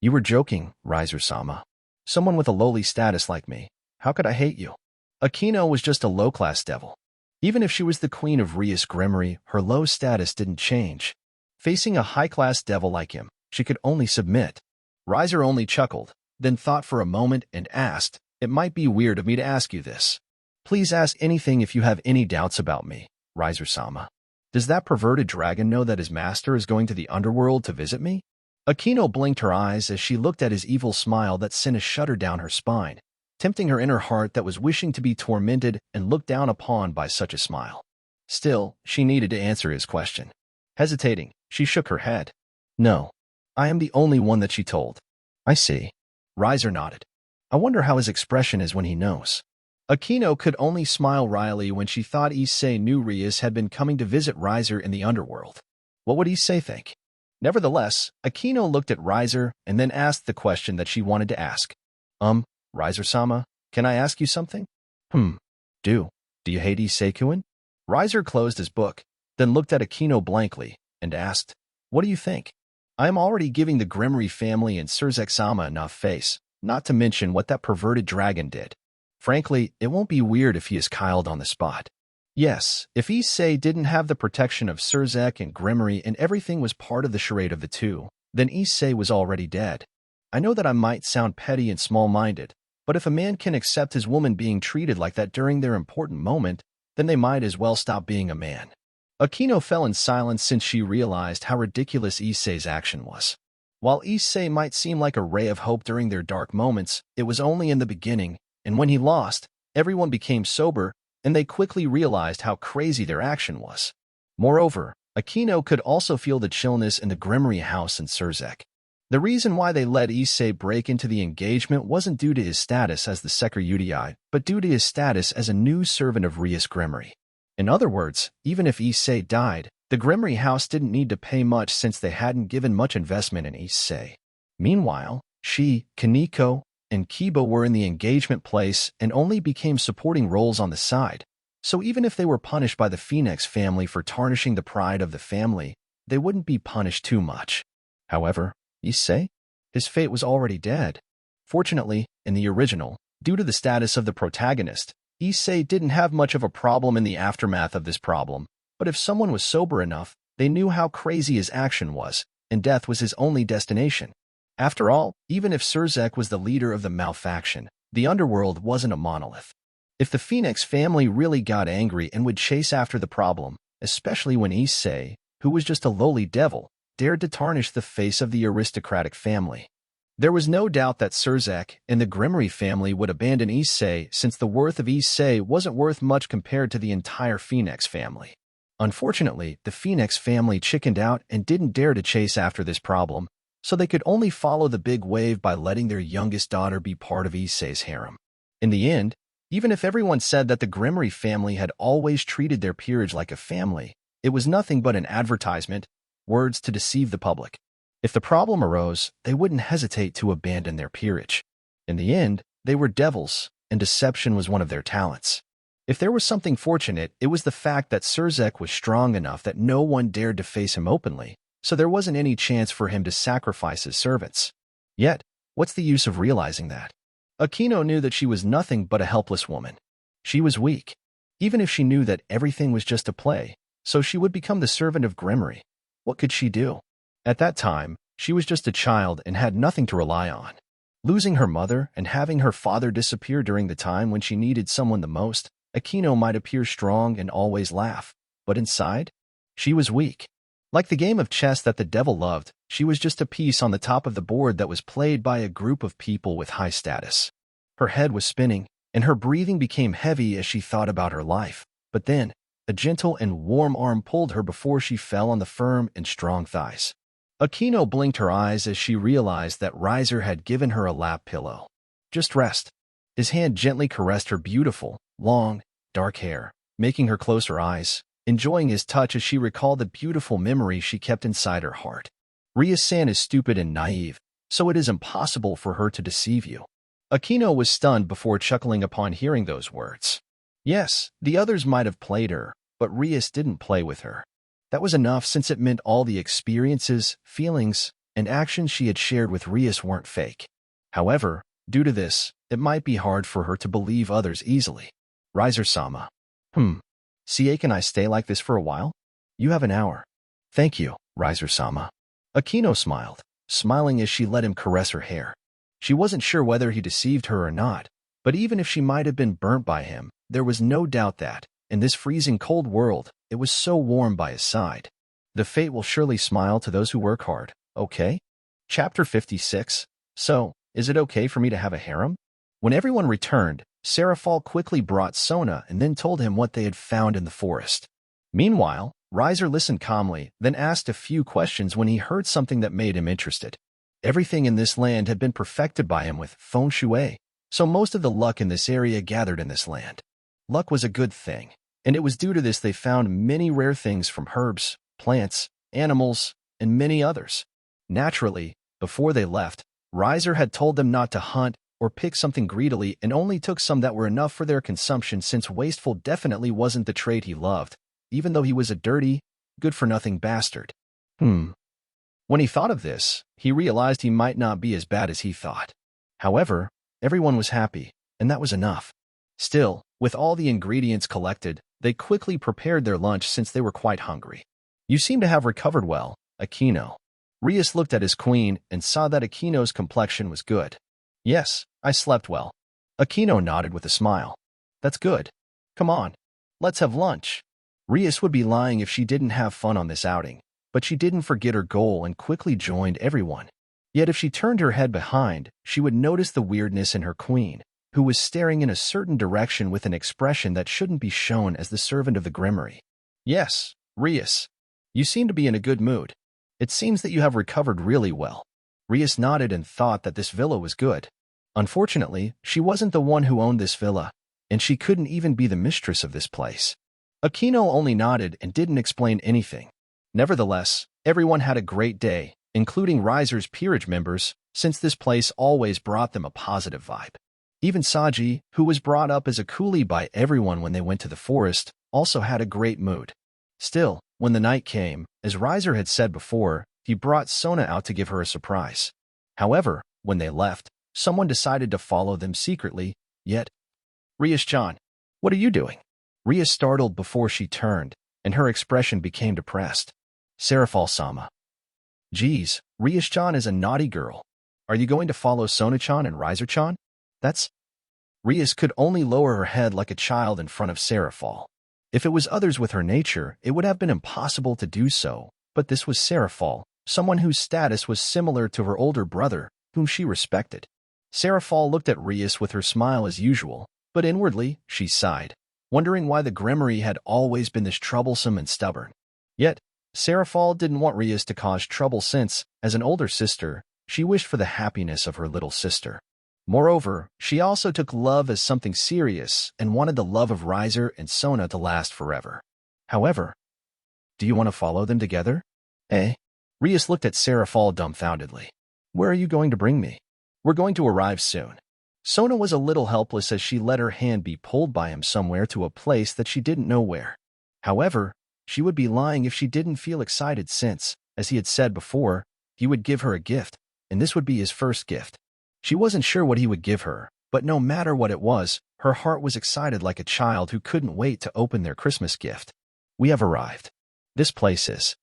"You were joking, Riser-sama. Someone with a lowly status like me. How could I hate you?" Akeno was just a low-class devil. Even if she was the queen of Rias Gremory, her low status didn't change. Facing a high-class devil like him, she could only submit. Riser only chuckled, then thought for a moment and asked, "It might be weird of me to ask you this. Please ask anything if you have any doubts about me, Riser-sama. Does that perverted dragon know that his master is going to the underworld to visit me?" Akeno blinked her eyes as she looked at his evil smile that sent a shudder down her spine, tempting her inner heart that was wishing to be tormented and looked down upon by such a smile. Still, she needed to answer his question. Hesitating, she shook her head. "No, I am the only one that she told." "I see." Riser nodded. "I wonder how his expression is when he knows." Akeno could only smile wryly when she thought Issei knew Rias had been coming to visit Riser in the underworld. What would Issei think? Nevertheless, Akeno looked at Riser and then asked the question that she wanted to ask. Riser-sama, can I ask you something?" Do you hate Issei-kun?" Riser closed his book, then looked at Akeno blankly and asked, "What do you think? I am already giving the Gremory family and Surzek-sama enough face, not to mention what that perverted dragon did. Frankly, it won't be weird if he is killed on the spot. Yes, if Issei didn't have the protection of Surzek and Gremory and everything was part of the charade of the two, then Issei was already dead. I know that I might sound petty and small-minded, but if a man can accept his woman being treated like that during their important moment, then they might as well stop being a man." Akeno fell in silence since she realized how ridiculous Issei's action was. While Issei might seem like a ray of hope during their dark moments, it was only in the beginning, and when he lost, everyone became sober, and they quickly realized how crazy their action was. Moreover, Akeno could also feel the chillness in the Gremory house in Surzek. The reason why they let Issei break into the engagement wasn't due to his status as the Sekirudii, but due to his status as a new servant of Rias Gremory. In other words, even if Issei died, the Gremory house didn't need to pay much since they hadn't given much investment in Issei. Meanwhile, she, Kaneko, and Kiba were in the engagement place and only became supporting roles on the side, so even if they were punished by the Phenex family for tarnishing the pride of the family, they wouldn't be punished too much. However, Issei? His fate was already dead. Fortunately, in the original, due to the status of the protagonist, Issei didn't have much of a problem in the aftermath of this problem, but if someone was sober enough, they knew how crazy his action was, and death was his only destination. After all, even if Surzek was the leader of the malfaction, the underworld wasn't a monolith. If the Phenex family really got angry and would chase after the problem, especially when Issei, who was just a lowly devil, dared to tarnish the face of the aristocratic family. There was no doubt that Surzek and the Gremory family would abandon Issei since the worth of Issei wasn't worth much compared to the entire Phenex family. Unfortunately, the Phenex family chickened out and didn't dare to chase after this problem, so they could only follow the big wave by letting their youngest daughter be part of Issei's harem. In the end, even if everyone said that the Gremory family had always treated their peerage like a family, it was nothing but an advertisement, words to deceive the public. If the problem arose, they wouldn't hesitate to abandon their peerage. In the end, they were devils, and deception was one of their talents. If there was something fortunate, it was the fact that Surzek was strong enough that no one dared to face him openly, so there wasn't any chance for him to sacrifice his servants. Yet, what's the use of realizing that? Akeno knew that she was nothing but a helpless woman. She was weak, even if she knew that everything was just a play, so she would become the servant of Gremory. What could she do? At that time, she was just a child and had nothing to rely on. Losing her mother and having her father disappear during the time when she needed someone the most, Akeno might appear strong and always laugh, but inside, she was weak. Like the game of chess that the devil loved, she was just a piece on the top of the board that was played by a group of people with high status. Her head was spinning, and her breathing became heavy as she thought about her life. But then, a gentle and warm arm pulled her before she fell on the firm and strong thighs. Akeno blinked her eyes as she realized that Riser had given her a lap pillow. Just rest. His hand gently caressed her beautiful, long, dark hair, making her close her eyes, enjoying his touch as she recalled the beautiful memory she kept inside her heart. Rias-san is stupid and naive, so it is impossible for her to deceive you. Akeno was stunned before chuckling upon hearing those words. Yes, the others might have played her, but Rias didn't play with her. That was enough since it meant all the experiences, feelings, and actions she had shared with Rias weren't fake. However, due to this, it might be hard for her to believe others easily. Riser-sama. CA, can I stay like this for a while? You have an hour. Thank you, Riser-sama. Akeno smiled, smiling as she let him caress her hair. She wasn't sure whether he deceived her or not, but even if she might have been burnt by him, there was no doubt that, in this freezing cold world, it was so warm by his side. The fate will surely smile to those who work hard, okay? Chapter 56. So, is it okay for me to have a harem? When everyone returned, Seraphal quickly brought Sona and then told him what they had found in the forest. Meanwhile, Riser listened calmly, then asked a few questions when he heard something that made him interested. Everything in this land had been perfected by him with feng shui, so most of the luck in this area gathered in this land. Luck was a good thing, and it was due to this they found many rare things from herbs, plants, animals, and many others. Naturally, before they left, Riser had told them not to hunt or pick something greedily and only took some that were enough for their consumption, since wasteful definitely wasn't the trait he loved, even though he was a dirty, good-for-nothing bastard. When he thought of this, he realized he might not be as bad as he thought. However, everyone was happy, and that was enough. Still, with all the ingredients collected, they quickly prepared their lunch since they were quite hungry. You seem to have recovered well, Akeno. Rias looked at his queen and saw that Akeno's complexion was good. Yes, I slept well. Akeno nodded with a smile. That's good. Come on, let's have lunch. Rias would be lying if she didn't have fun on this outing, but she didn't forget her goal and quickly joined everyone. Yet if she turned her head behind, she would notice the weirdness in her queen, who was staring in a certain direction with an expression that shouldn't be shown as the servant of the Gremory. Yes, Rias. You seem to be in a good mood. It seems that you have recovered really well. Rias nodded and thought that this villa was good. Unfortunately, she wasn't the one who owned this villa, and she couldn't even be the mistress of this place. Akeno only nodded and didn't explain anything. Nevertheless, everyone had a great day, including Riser's peerage members, since this place always brought them a positive vibe. Even Saji, who was brought up as a coolie by everyone when they went to the forest, also had a great mood. Still, when the night came, as Riser had said before, he brought Sona out to give her a surprise. However, when they left, someone decided to follow them secretly, yet... Rias-chan, what are you doing? Rias startled before she turned, and her expression became depressed. Seraphal-sama. Geez, Rias-chan is a naughty girl. Are you going to follow Sona-chan and Riser-chan? That's... Rias could only lower her head like a child in front of Seraphal. If it was others with her nature, it would have been impossible to do so, but this was Seraphal, someone whose status was similar to her older brother, whom she respected. Seraphal looked at Rias with her smile as usual, but inwardly, she sighed, wondering why the Gremory had always been this troublesome and stubborn. Yet, Seraphal didn't want Rias to cause trouble since, as an older sister, she wished for the happiness of her little sister. Moreover, she also took love as something serious and wanted the love of Riser and Sona to last forever. However, do you want to follow them together? Eh? Rias looked at Seraphal dumbfoundedly. Where are you going to bring me? We're going to arrive soon. Sona was a little helpless as she let her hand be pulled by him somewhere to a place that she didn't know where. However, she would be lying if she didn't feel excited since, as he had said before, he would give her a gift, and this would be his first gift. She wasn't sure what he would give her, but no matter what it was, her heart was excited like a child who couldn't wait to open their Christmas gift. We have arrived. This place is...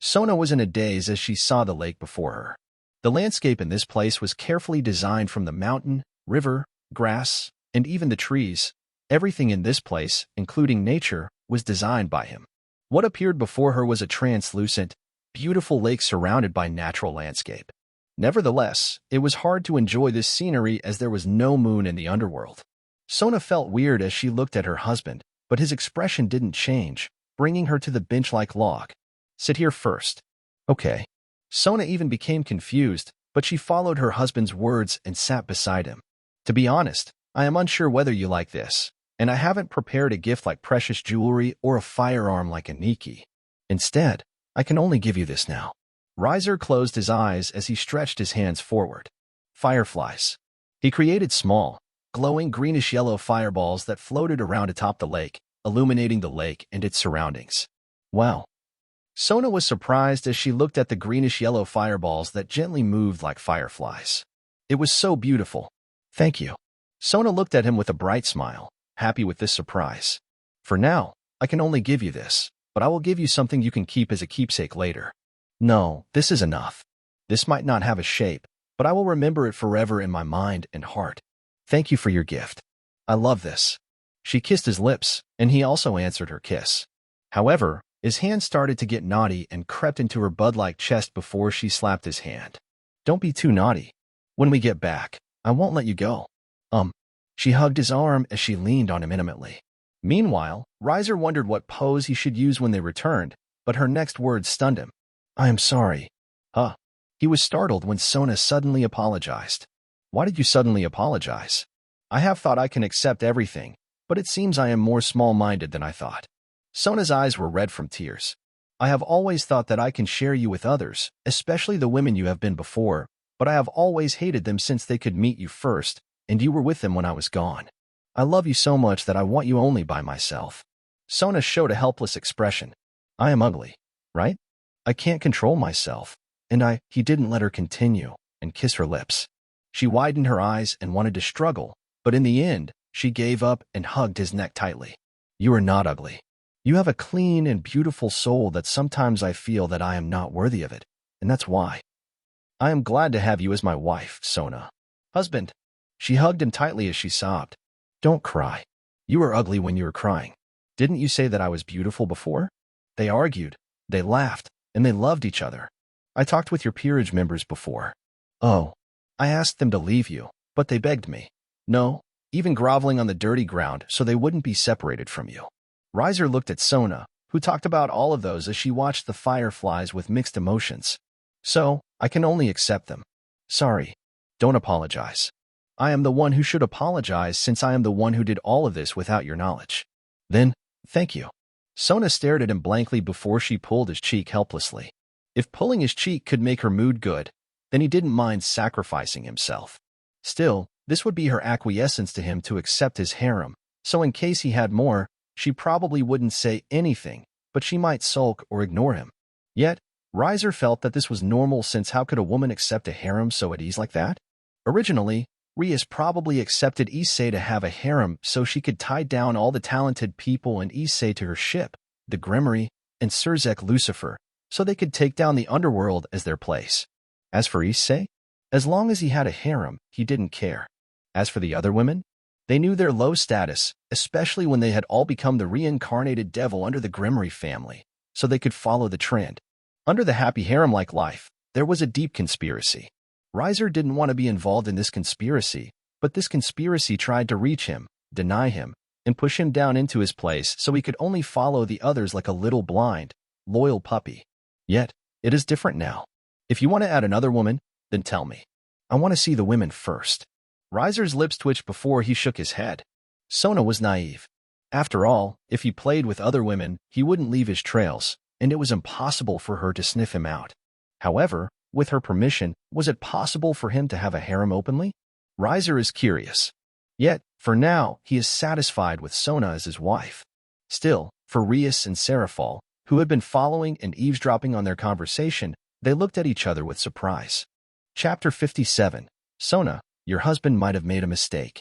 Sona was in a daze as she saw the lake before her. The landscape in this place was carefully designed from the mountain, river, grass, and even the trees. Everything in this place, including nature, was designed by him. What appeared before her was a translucent, beautiful lake surrounded by natural landscape. Nevertheless, it was hard to enjoy this scenery as there was no moon in the underworld. Sona felt weird as she looked at her husband, but his expression didn't change, bringing her to the bench-like log. Sit here first. Okay. Sona even became confused, but she followed her husband's words and sat beside him. To be honest, I am unsure whether you like this, and I haven't prepared a gift like precious jewelry or a firearm like a Nikki. Instead, I can only give you this now. Riser closed his eyes as he stretched his hands forward. Fireflies. He created small, glowing greenish-yellow fireballs that floated around atop the lake, illuminating the lake and its surroundings. Wow. Sona was surprised as she looked at the greenish-yellow fireballs that gently moved like fireflies. It was so beautiful. Thank you. Sona looked at him with a bright smile. happy with this surprise. For now, I can only give you this, but I will give you something you can keep as a keepsake later. No, this is enough. This might not have a shape, but I will remember it forever in my mind and heart. Thank you for your gift. I love this. She kissed his lips, and he also answered her kiss. However, his hand started to get naughty and crept into her bud-like chest before she slapped his hand. Don't be too naughty. When we get back, I won't let you go. She hugged his arm as she leaned on him intimately. Meanwhile, Riser wondered what pose he should use when they returned, but her next words stunned him. I am sorry. Huh? He was startled when Sona suddenly apologized. Why did you suddenly apologize? I have thought I can accept everything, but it seems I am more small-minded than I thought. Sona's eyes were red from tears. I have always thought that I can share you with others, especially the women you have been before, but I have always hated them since they could meet you first, and you were with them when I was gone. I love you so much that I want you only by myself. Sona showed a helpless expression. I am ugly, right? I can't control myself. And he didn't let her continue and kiss her lips. She widened her eyes and wanted to struggle, but in the end, she gave up and hugged his neck tightly. You are not ugly. You have a clean and beautiful soul that sometimes I feel that I am not worthy of it, and that's why. I am glad to have you as my wife, Sona. Husband. She hugged him tightly as she sobbed. Don't cry. You were ugly when you were crying. Didn't you say that I was beautiful before? They argued, they laughed, and they loved each other. I talked with your peerage members before. Oh, I asked them to leave you, but they begged me. No, even groveling on the dirty ground so they wouldn't be separated from you. Riser looked at Sona, who talked about all of those as she watched the fireflies with mixed emotions. So, I can only accept them. Sorry. Don't apologize. I am the one who should apologize since I am the one who did all of this without your knowledge. Then, thank you. Sona stared at him blankly before she pulled his cheek helplessly. If pulling his cheek could make her mood good, then he didn't mind sacrificing himself. Still, this would be her acquiescence to him to accept his harem, so in case he had more, she probably wouldn't say anything, but she might sulk or ignore him. Yet, Riser felt that this was normal since how could a woman accept a harem so at ease like that? Originally, Rias probably accepted Issei to have a harem so she could tie down all the talented people in Issei to her ship, the Gremory, and Surzek Lucifer, so they could take down the underworld as their place. As for Issei, as long as he had a harem, he didn't care. As for the other women, they knew their low status, especially when they had all become the reincarnated devil under the Gremory family, so they could follow the trend. Under the happy harem-like life, there was a deep conspiracy. Riser didn't want to be involved in this conspiracy, but this conspiracy tried to reach him, deny him, and push him down into his place so he could only follow the others like a little blind, loyal puppy. Yet, it is different now. If you want to add another woman, then tell me. I want to see the women first. Riser's lips twitched before he shook his head. Sona was naive. After all, if he played with other women, he wouldn't leave his trails, and it was impossible for her to sniff him out. However, with her permission, was it possible for him to have a harem openly? Riser is curious. Yet, for now, he is satisfied with Sona as his wife. Still, for Rias and Serafal, who had been following and eavesdropping on their conversation, they looked at each other with surprise. Chapter 57. Sona, your husband might have made a mistake.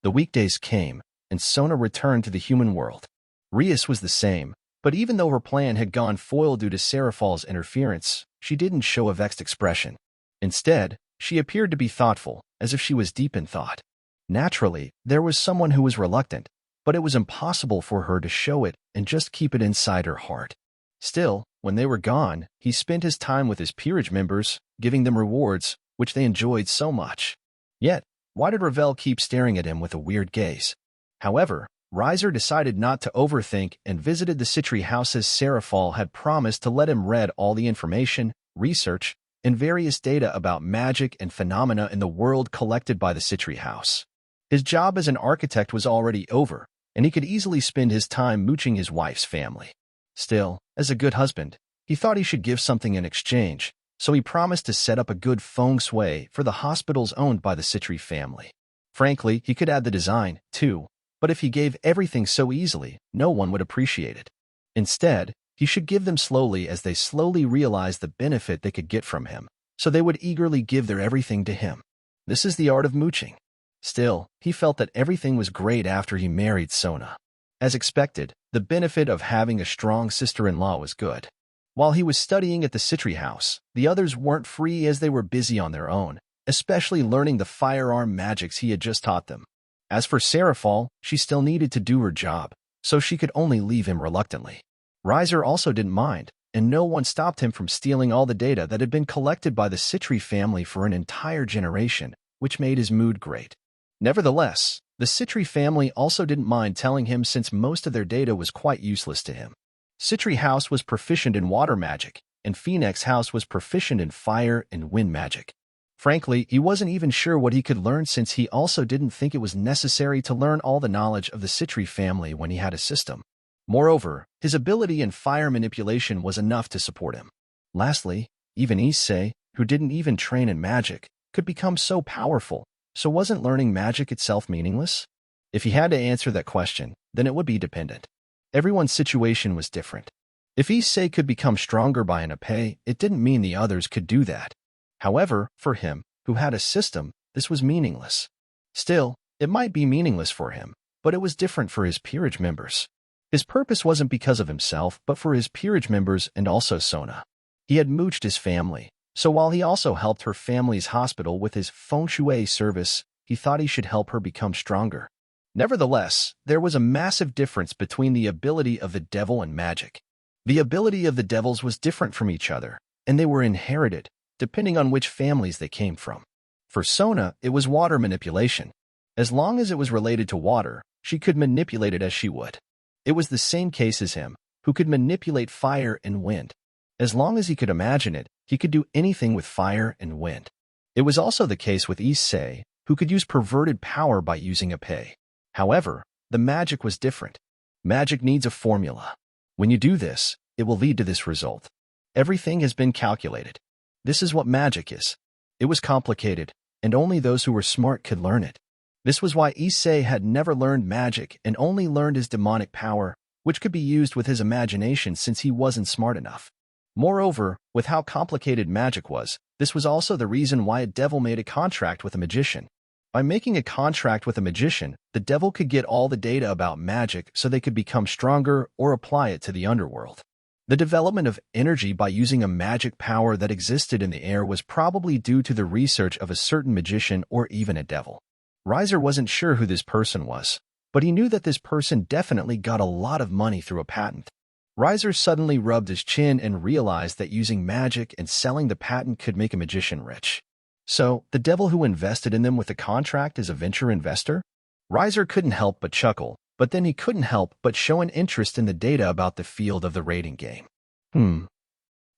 The weekdays came, and Sona returned to the human world. Rias was the same, but even though her plan had gone foil due to Serafal's interference, she didn't show a vexed expression. Instead, she appeared to be thoughtful, as if she was deep in thought. Naturally, there was someone who was reluctant, but it was impossible for her to show it and just keep it inside her heart. Still, when they were gone, he spent his time with his peerage members, giving them rewards, which they enjoyed so much. Yet, why did Ravel keep staring at him with a weird gaze? However, Riser decided not to overthink and visited the Citri house as Serafal had promised to let him read all the information, research, and various data about magic and phenomena in the world collected by the Citri house. His job as an architect was already over, and he could easily spend his time mooching his wife's family. Still, as a good husband, he thought he should give something in exchange, so he promised to set up a good feng shui for the hospitals owned by the Citri family. Frankly, he could add the design, too, but if he gave everything so easily, no one would appreciate it. Instead, he should give them slowly as they slowly realized the benefit they could get from him, so they would eagerly give their everything to him. This is the art of mooching. Still, he felt that everything was great after he married Sona. As expected, the benefit of having a strong sister-in-law was good. While he was studying at the Citri house, the others weren't free as they were busy on their own, especially learning the firearm magics he had just taught them. As for Seraphal, she still needed to do her job, so she could only leave him reluctantly. Riser also didn't mind, and no one stopped him from stealing all the data that had been collected by the Citri family for an entire generation, which made his mood great. Nevertheless, the Citri family also didn't mind telling him since most of their data was quite useless to him. Citri house was proficient in water magic, and Phenex house was proficient in fire and wind magic. Frankly, he wasn't even sure what he could learn since he also didn't think it was necessary to learn all the knowledge of the Citri family when he had a system. Moreover, his ability in fire manipulation was enough to support him. Lastly, even Issei, who didn't even train in magic, could become so powerful, so wasn't learning magic itself meaningless? If he had to answer that question, then it would be dependent. Everyone's situation was different. If Issei could become stronger by an epee, it didn't mean the others could do that. However, for him, who had a system, this was meaningless. Still, it might be meaningless for him, but it was different for his peerage members. His purpose wasn't because of himself, but for his peerage members and also Sona. He had mooched his family, so while he also helped her family's hospital with his feng shui service, he thought he should help her become stronger. Nevertheless, there was a massive difference between the ability of the devil and magic. The ability of the devils was different from each other, and they were inherited, depending on which families they came from. For Sona, it was water manipulation. As long as it was related to water, she could manipulate it as she would. It was the same case as him, who could manipulate fire and wind. As long as he could imagine it, he could do anything with fire and wind. It was also the case with Issei, who could use perverted power by using epee. However, the magic was different. Magic needs a formula. When you do this, it will lead to this result. Everything has been calculated. This is what magic is. It was complicated, and only those who were smart could learn it. This was why Issei had never learned magic and only learned his demonic power, which could be used with his imagination since he wasn't smart enough. Moreover, with how complicated magic was, this was also the reason why a devil made a contract with a magician. By making a contract with a magician, the devil could get all the data about magic so they could become stronger or apply it to the underworld. The development of energy by using a magic power that existed in the air was probably due to the research of a certain magician or even a devil. Riser wasn't sure who this person was, but he knew that this person definitely got a lot of money through a patent. Riser suddenly rubbed his chin and realized that using magic and selling the patent could make a magician rich. So, the devil who invested in them with a contract is a venture investor? Riser couldn't help but chuckle, but then he couldn't help but show an interest in the data about the field of the raiding game.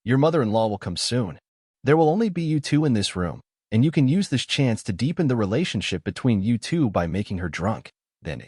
Your mother-in-law will come soon. There will only be you two in this room, and you can use this chance to deepen the relationship between you two by making her drunk. Then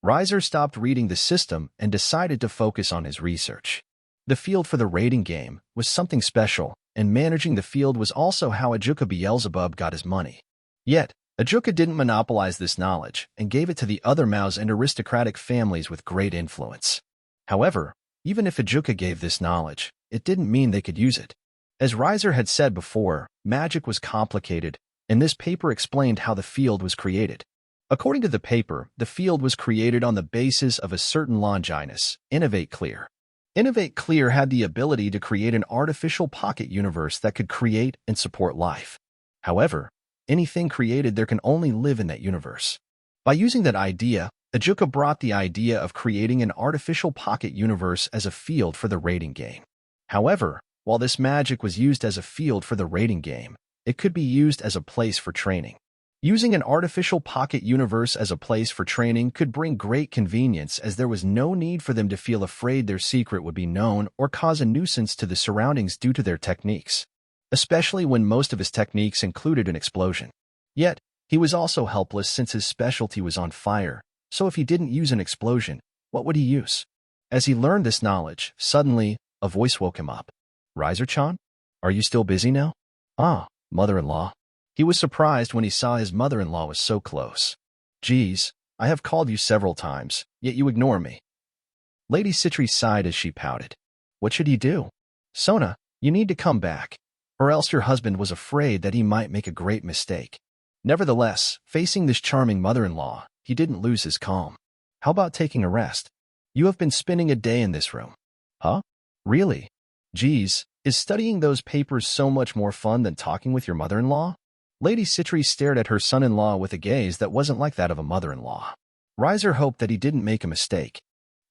Riser stopped reading the system and decided to focus on his research. The field for the raiding game was something special, and managing the field was also how Ajuka Beelzebub got his money. Yet, Ajuka didn't monopolize this knowledge and gave it to the other Maos and aristocratic families with great influence. However, even if Ajuka gave this knowledge, it didn't mean they could use it. As Riser had said before, magic was complicated, and this paper explained how the field was created. According to the paper, the field was created on the basis of a certain Longinus, Innovate Clear. Innovate Clear had the ability to create an artificial pocket universe that could create and support life. However, anything created there can only live in that universe. By using that idea, Ajuka brought the idea of creating an artificial pocket universe as a field for the raiding game. However, while this magic was used as a field for the raiding game, it could be used as a place for training. Using an artificial pocket universe as a place for training could bring great convenience as there was no need for them to feel afraid their secret would be known or cause a nuisance to the surroundings due to their techniques, especially when most of his techniques included an explosion. Yet, he was also helpless since his specialty was on fire, so if he didn't use an explosion, what would he use? As he learned this knowledge, suddenly, a voice woke him up. Riser-chan? Are you still busy now? Ah, mother-in-law. He was surprised when he saw his mother-in-law was so close. Geez, I have called you several times, yet you ignore me. Lady Citri sighed as she pouted. What should he do? Sona, you need to come back, or else your husband was afraid that he might make a great mistake. Nevertheless, facing this charming mother-in-law, he didn't lose his calm. How about taking a rest? You have been spending a day in this room. Huh? Really? Geez, is studying those papers so much more fun than talking with your mother-in-law? Lady Citri stared at her son-in-law with a gaze that wasn't like that of a mother-in-law. Riser hoped that he didn't make a mistake.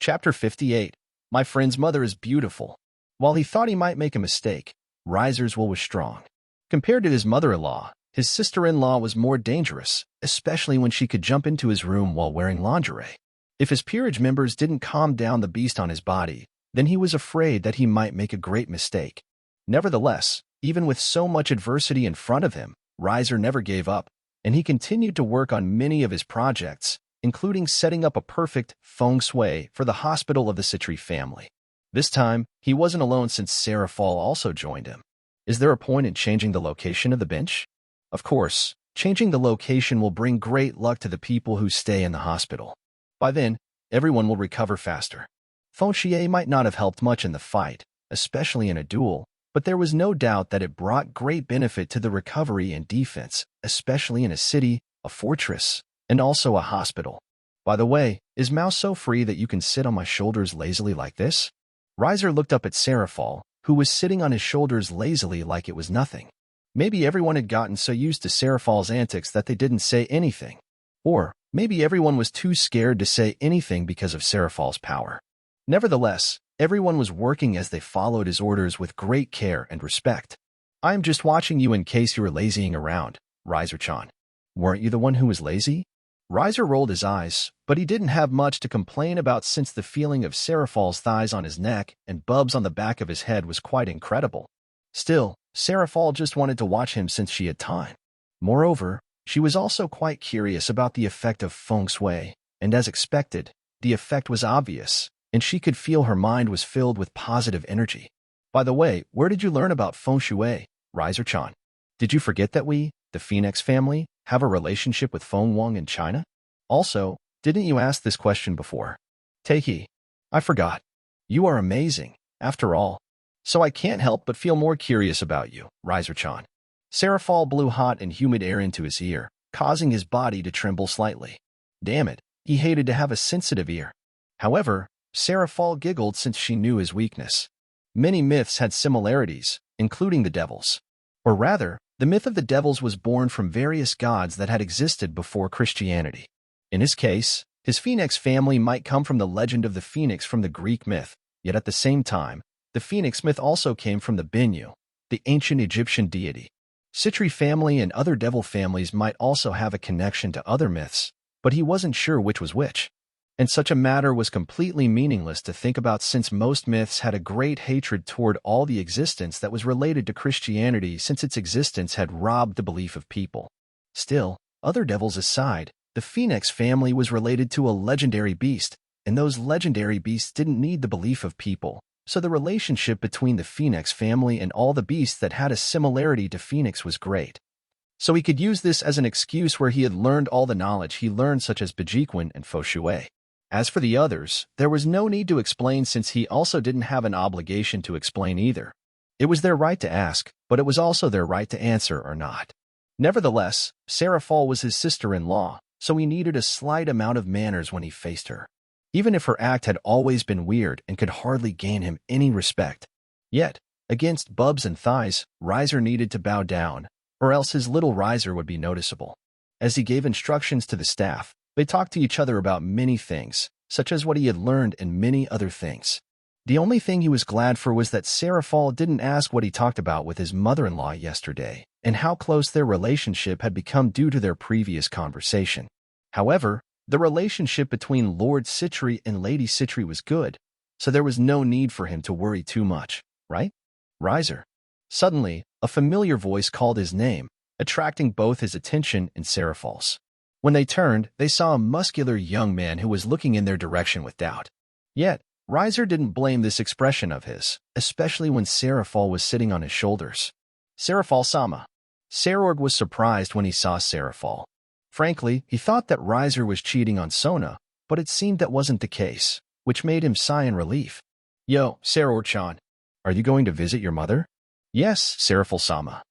Chapter 58. My friend's mother is beautiful. While he thought he might make a mistake, Riser's will was strong. Compared to his mother-in-law, his sister-in-law was more dangerous, especially when she could jump into his room while wearing lingerie. If his peerage members didn't calm down the beast on his body, then he was afraid that he might make a great mistake. Nevertheless, even with so much adversity in front of him, Riser never gave up, and he continued to work on many of his projects, including setting up a perfect feng shui for the hospital of the Citri family. This time, he wasn't alone since Sarah Fall also joined him. Is there a point in changing the location of the bench? Of course, changing the location will bring great luck to the people who stay in the hospital. By then, everyone will recover faster. Feng shui might not have helped much in the fight, especially in a duel, but there was no doubt that it brought great benefit to the recovery and defense, especially in a city, a fortress, and also a hospital. By the way, is Mouse so free that you can sit on my shoulders lazily like this? Riser looked up at Seraphal, who was sitting on his shoulders lazily like it was nothing. Maybe everyone had gotten so used to Seraphal's antics that they didn't say anything. Or maybe everyone was too scared to say anything because of Seraphal's power. Nevertheless, everyone was working as they followed his orders with great care and respect. I am just watching you in case you were lazying around, Riser-chan. Weren't you the one who was lazy? Riser rolled his eyes, but he didn't have much to complain about since the feeling of Seraphal's thighs on his neck and bubs on the back of his head was quite incredible. Still, Seraphal just wanted to watch him since she had time. Moreover, she was also quite curious about the effect of feng shui, and as expected, the effect was obvious, and she could feel her mind was filled with positive energy. By the way, where did you learn about feng shui, Riser-chan? Did you forget that we, the Phenex family, have a relationship with Feng Wang in China? Also, didn't you ask this question before? Taiki, I forgot. You are amazing, after all. So I can't help but feel more curious about you, Riser-chan. Seraphal blew hot and humid air into his ear, causing his body to tremble slightly. Damn it, he hated to have a sensitive ear. However, Seraphal giggled since she knew his weakness. Many myths had similarities, including the devils. Or rather, the myth of the devils was born from various gods that had existed before Christianity. In his case, his Phenex family might come from the legend of the phoenix from the Greek myth, yet at the same time, the phoenix myth also came from the Bennu, the ancient Egyptian deity. Citri family and other devil families might also have a connection to other myths, but he wasn't sure which was which. And such a matter was completely meaningless to think about since most myths had a great hatred toward all the existence that was related to Christianity since its existence had robbed the belief of people. Still, other devils aside, the Phenex family was related to a legendary beast, and those legendary beasts didn't need the belief of people, so the relationship between the Phenex family and all the beasts that had a similarity to Phenex was great. So he could use this as an excuse where he had learned all the knowledge he learned such as Bejiquan and Feng Shui. As for the others, there was no need to explain since he also didn't have an obligation to explain either. It was their right to ask, but it was also their right to answer or not. Nevertheless, Seraphal was his sister-in-law, so he needed a slight amount of manners when he faced her. Even if her act had always been weird and could hardly gain him any respect. Yet, against bubs and thighs, Riser needed to bow down, or else his little Riser would be noticeable. As he gave instructions to the staff, they talked to each other about many things, such as what he had learned and many other things. The only thing he was glad for was that Seraphal didn't ask what he talked about with his mother-in-law yesterday, and how close their relationship had become due to their previous conversation. However, the relationship between Lord Citri and Lady Citri was good, so there was no need for him to worry too much, right? Riser. Suddenly, a familiar voice called his name, attracting both his attention and Seraphal's. When they turned, they saw a muscular young man who was looking in their direction with doubt. Yet, Riser didn't blame this expression of his, especially when Seraphal was sitting on his shoulders. Seraphal-sama. Sarorg was surprised when he saw Seraphal. Frankly, he thought that Riser was cheating on Sona, but it seemed that wasn't the case, which made him sigh in relief. Yo, Sarorg-chan, are you going to visit your mother? Yes, Seraphal-sama.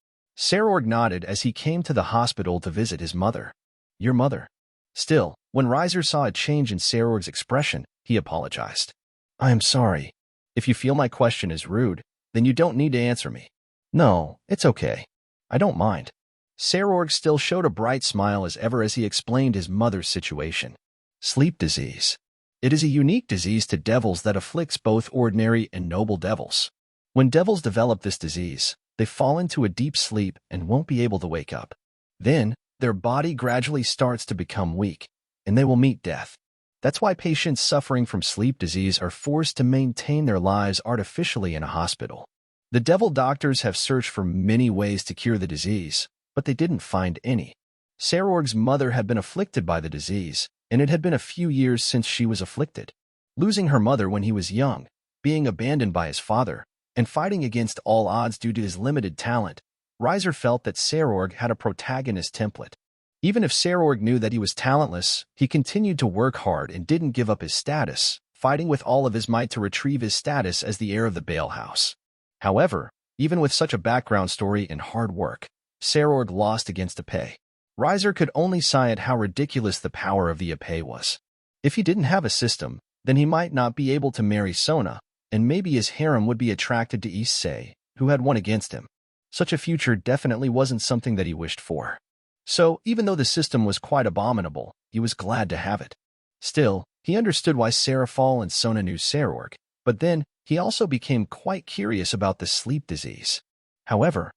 Sarorg nodded as he came to the hospital to visit his mother. Your mother? Still, when Riser saw a change in Sarorg's expression, he apologized. I am sorry. If you feel my question is rude, then you don't need to answer me. No, it's okay. I don't mind. Sarorg still showed a bright smile as ever as he explained his mother's situation. Sleep disease. It is a unique disease to devils that afflicts both ordinary and noble devils. When devils develop this disease, they fall into a deep sleep and won't be able to wake up. Then, their body gradually starts to become weak, and they will meet death. That's why patients suffering from sleep disease are forced to maintain their lives artificially in a hospital. The devil doctors have searched for many ways to cure the disease, but they didn't find any. Sarorg's mother had been afflicted by the disease, and it had been a few years since she was afflicted. Losing her mother when he was young, being abandoned by his father, and fighting against all odds due to his limited talent, Riser felt that Sarorg had a protagonist template. Even if Sarorg knew that he was talentless, he continued to work hard and didn't give up his status, fighting with all of his might to retrieve his status as the heir of the Bale House. However, even with such a background story and hard work, Sarorg lost against Apay. Riser could only sigh at how ridiculous the power of the Apay was. If he didn't have a system, then he might not be able to marry Sona, and maybe his harem would be attracted to Issei, who had won against him. Such a future definitely wasn't something that he wished for. So, even though the system was quite abominable, he was glad to have it. Still, he understood why Sarafal and Sona knew Sarorg, but then he also became quite curious about the sleep disease. However,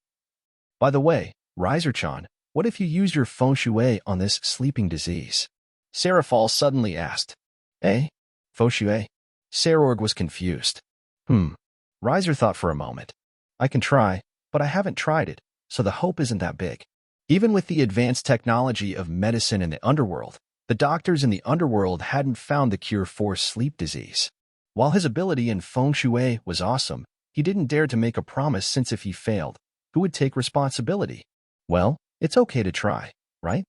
by the way, Riser-chan, what if you use your feng shui on this sleeping disease? Sarafal suddenly asked. Feng shui? Sarorg was confused. Riser thought for a moment. I can try, but I haven't tried it, so the hope isn't that big. Even with the advanced technology of medicine in the underworld, the doctors in the underworld hadn't found the cure for sleep disease. While his ability in feng shui was awesome, he didn't dare to make a promise since if he failed, who would take responsibility? Well, it's okay to try, right?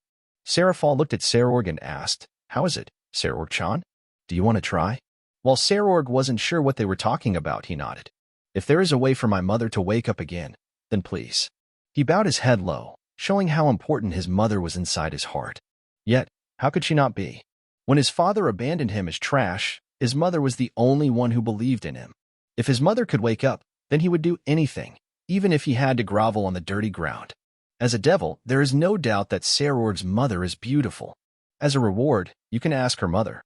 Sarafal looked at Sarorg and asked, How is it, Sarorg-chan? Do you want to try? While Sarorg wasn't sure what they were talking about, he nodded. If there is a way for my mother to wake up again, then please. He bowed his head low, showing how important his mother was inside his heart. Yet, how could she not be? When his father abandoned him as trash, his mother was the only one who believed in him. If his mother could wake up, then he would do anything, even if he had to grovel on the dirty ground. As a devil, there is no doubt that Sarorg's mother is beautiful. As a reward, you can ask her mother.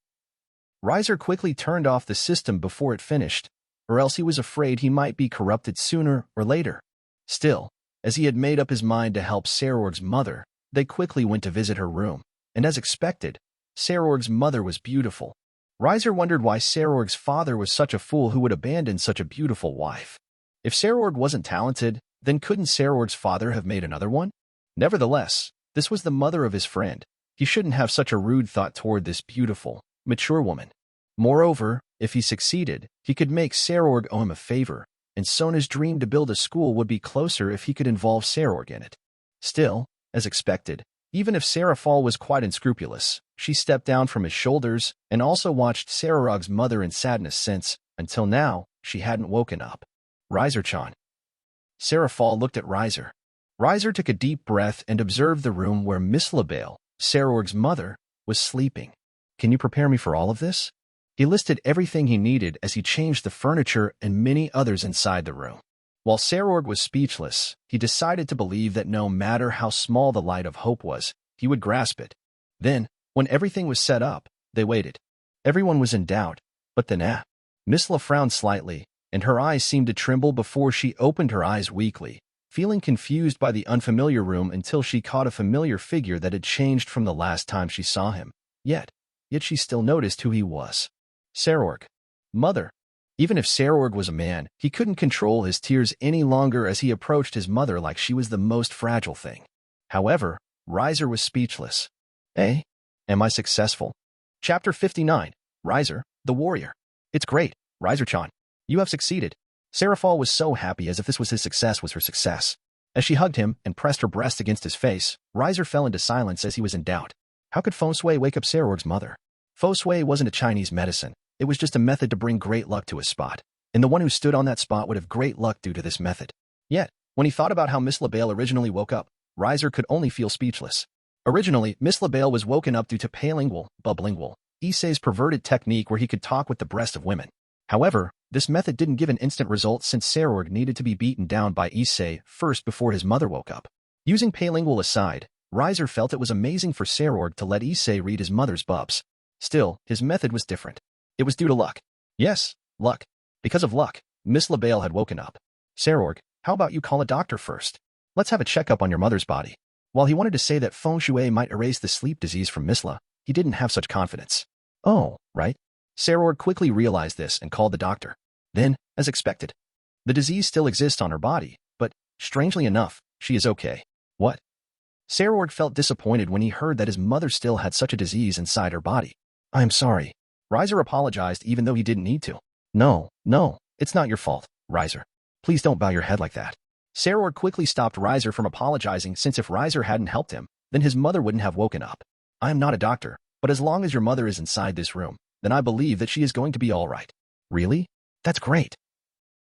Riser quickly turned off the system before it finished, or else he was afraid he might be corrupted sooner or later. Still, as he had made up his mind to help Sarorg's mother, they quickly went to visit her room, and as expected, Sarorg's mother was beautiful. Riser wondered why Sarorg's father was such a fool who would abandon such a beautiful wife. If Sarorg wasn't talented, then couldn't Sarorg's father have made another one? Nevertheless, this was the mother of his friend. He shouldn't have such a rude thought toward this beautiful, mature woman. Moreover, if he succeeded, he could make Sarorg owe him a favor, and Sona's dream to build a school would be closer if he could involve Sarorg in it. Still, as expected, even if Sarafal was quite unscrupulous, she stepped down from his shoulders and also watched Sarorg's mother in sadness since, until now, she hadn't woken up. Riser-chan. Sarafal looked at Riser. Riser took a deep breath and observed the room where Miss LaBelle, Sarorg's mother, was sleeping. Can you prepare me for all of this? He listed everything he needed as he changed the furniture and many others inside the room. While Sarorg was speechless, he decided to believe that no matter how small the light of hope was, he would grasp it. Then, when everything was set up, they waited. Everyone was in doubt, but then Miss La frowned slightly, and her eyes seemed to tremble before she opened her eyes weakly, feeling confused by the unfamiliar room until she caught a familiar figure that had changed from the last time she saw him. Yet she still noticed who he was. Sarorg. Mother. Even if Sarorg was a man, he couldn't control his tears any longer as he approached his mother like she was the most fragile thing. However, Riser was speechless. Am I successful? Chapter 59. Riser, the Warrior. It's great, Riser-chan. You have succeeded. Sarafal was so happy as if this was his success was her success. As she hugged him and pressed her breast against his face, Riser fell into silence as he was in doubt. How could feng shui wake up Sarorg's mother? Feng shui wasn't a Chinese medicine. It was just a method to bring great luck to a spot, and the one who stood on that spot would have great luck due to this method. Yet, When he thought about how Miss LaBelle originally woke up, Riser could only feel speechless. Originally, Miss LaBelle was woken up due to palingual, bublingual, Issei's perverted technique where he could talk with the breast of women. However, this method didn't give an instant result since Sarorg needed to be beaten down by Issei first before his mother woke up. Using palingual aside, Riser felt it was amazing for Sarorg to let Issei read his mother's bubs. Still, his method was different. It was due to luck. Yes, luck. Because of luck, Miss LaBelle had woken up. Sarorg, how about you call a doctor first? Let's have a checkup on your mother's body. While he wanted to say that feng shui might erase the sleep disease from Miss La, he didn't have such confidence. Oh, right. Sarorg quickly realized this and called the doctor. Then, as expected, the disease still exists on her body, but, strangely enough, she is okay. What? Sarorg felt disappointed when he heard that his mother still had such a disease inside her body. I am sorry. Riser apologized even though he didn't need to. No, it's not your fault, Riser. Please don't bow your head like that. Sarorg quickly stopped Riser from apologizing since if Riser hadn't helped him, then his mother wouldn't have woken up. I am not a doctor, but as long as your mother is inside this room, then I believe that she is going to be all right. Really? That's great.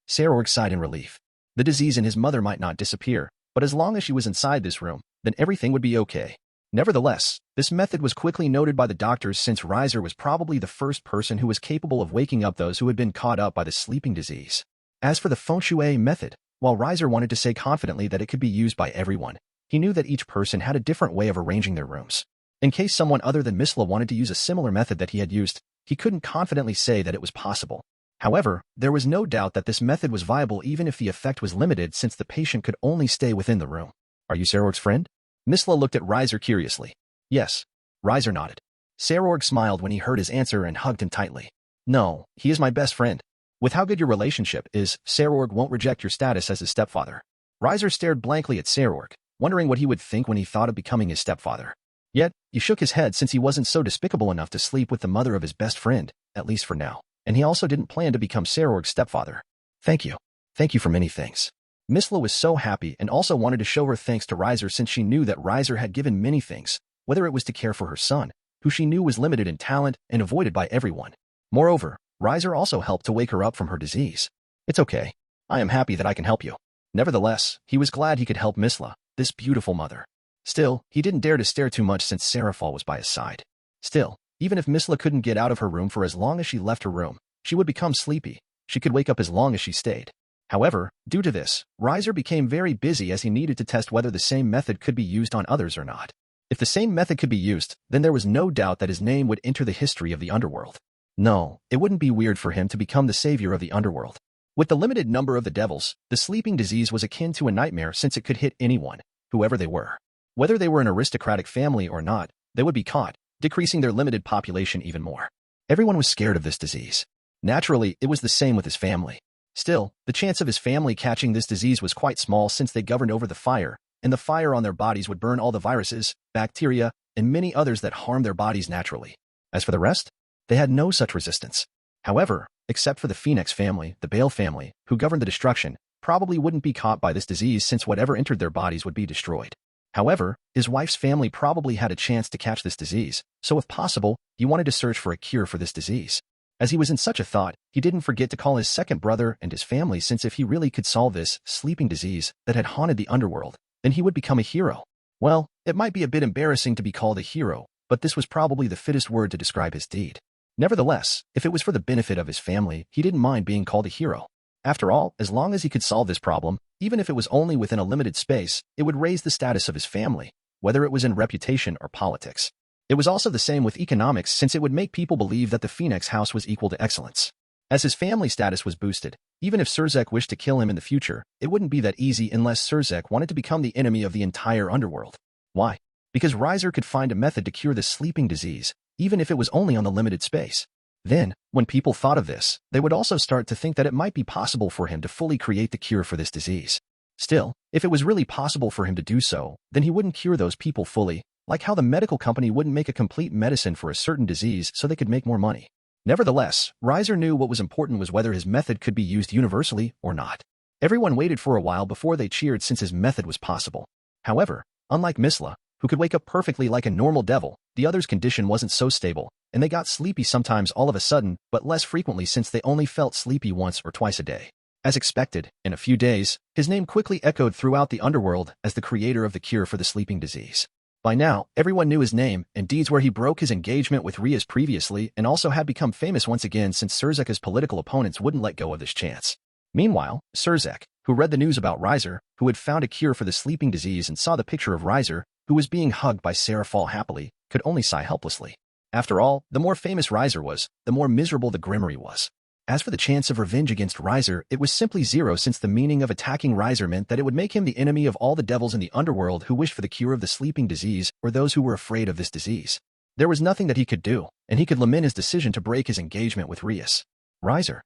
Sarorg sighed in relief. The disease in his mother might not disappear, but as long as she was inside this room, then everything would be okay. Nevertheless, this method was quickly noted by the doctors since Riser was probably the first person who was capable of waking up those who had been caught up by the sleeping disease. As for the feng shui method, while Riser wanted to say confidently that it could be used by everyone, he knew that each person had a different way of arranging their rooms. In case someone other than Miss La wanted to use a similar method that he had used, he couldn't confidently say that it was possible. However, there was no doubt that this method was viable even if the effect was limited since the patient could only stay within the room. Are you Sarorg's friend? Miss La looked at Riser curiously. Yes. Riser nodded. Sarorg smiled when he heard his answer and hugged him tightly. No, he is my best friend. With how good your relationship is, Sarorg won't reject your status as his stepfather. Riser stared blankly at Sarorg, wondering what he would think when he thought of becoming his stepfather. Yet, he shook his head since he wasn't so despicable enough to sleep with the mother of his best friend, at least for now, and he also didn't plan to become Sarorg's stepfather. Thank you. Thank you for many things. Miss La was so happy and also wanted to show her thanks to Riser since she knew that Riser had given many things, whether it was to care for her son, who she knew was limited in talent and avoided by everyone. Moreover, Riser also helped to wake her up from her disease. It's okay. I am happy that I can help you. Nevertheless, he was glad he could help Miss La, this beautiful mother. Still, he didn't dare to stare too much since Sarafal was by his side. Still, even if Miss La couldn't get out of her room for as long as she left her room, she would become sleepy. She could wake up as long as she stayed. However, due to this, Riser became very busy as he needed to test whether the same method could be used on others or not. If the same method could be used, then there was no doubt that his name would enter the history of the underworld. No, it wouldn't be weird for him to become the savior of the underworld. With the limited number of the devils, the sleeping disease was akin to a nightmare since it could hit anyone, whoever they were. Whether they were an aristocratic family or not, they would be caught, decreasing their limited population even more. Everyone was scared of this disease. Naturally, it was the same with his family. Still, the chance of his family catching this disease was quite small since they governed over the fire, and the fire on their bodies would burn all the viruses, bacteria, and many others that harm their bodies naturally. As for the rest, they had no such resistance. However, except for the Phenex family, the Bale family, who governed the destruction, probably wouldn't be caught by this disease since whatever entered their bodies would be destroyed. However, his wife's family probably had a chance to catch this disease, so if possible, he wanted to search for a cure for this disease. As he was in such a thought, he didn't forget to call his second brother and his family since if he really could solve this sleeping disease that had haunted the underworld, then he would become a hero. Well, it might be a bit embarrassing to be called a hero, but this was probably the fittest word to describe his deed. Nevertheless, if it was for the benefit of his family, he didn't mind being called a hero. After all, as long as he could solve this problem, even if it was only within a limited space, it would raise the status of his family, whether it was in reputation or politics. It was also the same with economics since it would make people believe that the Phenex house was equal to excellence. As his family status was boosted, even if Surzek wished to kill him in the future, it wouldn't be that easy unless Surzek wanted to become the enemy of the entire underworld. Why? Because Riser could find a method to cure the sleeping disease, even if it was only on the limited space. Then, when people thought of this, they would also start to think that it might be possible for him to fully create the cure for this disease. Still, if it was really possible for him to do so, then he wouldn't cure those people fully, like how the medical company wouldn't make a complete medicine for a certain disease so they could make more money. Nevertheless, Riser knew what was important was whether his method could be used universally or not. Everyone waited for a while before they cheered since his method was possible. However, unlike Misla, who could wake up perfectly like a normal devil, the other's condition wasn't so stable, and they got sleepy sometimes all of a sudden, but less frequently since they only felt sleepy once or twice a day. As expected, in a few days, his name quickly echoed throughout the underworld as the creator of the cure for the sleeping disease. By now, everyone knew his name and deeds where he broke his engagement with Rias previously and also had become famous once again since Surzek's political opponents wouldn't let go of this chance. Meanwhile, Surzek, who read the news about Riser, who had found a cure for the sleeping disease and saw the picture of Riser, who was being hugged by Serafal happily, could only sigh helplessly. After all, the more famous Riser was, the more miserable the Gremory was. As for the chance of revenge against Riser, it was simply zero since the meaning of attacking Riser meant that it would make him the enemy of all the devils in the underworld who wished for the cure of the sleeping disease or those who were afraid of this disease. There was nothing that he could do, and he could lament his decision to break his engagement with Rias. Riser.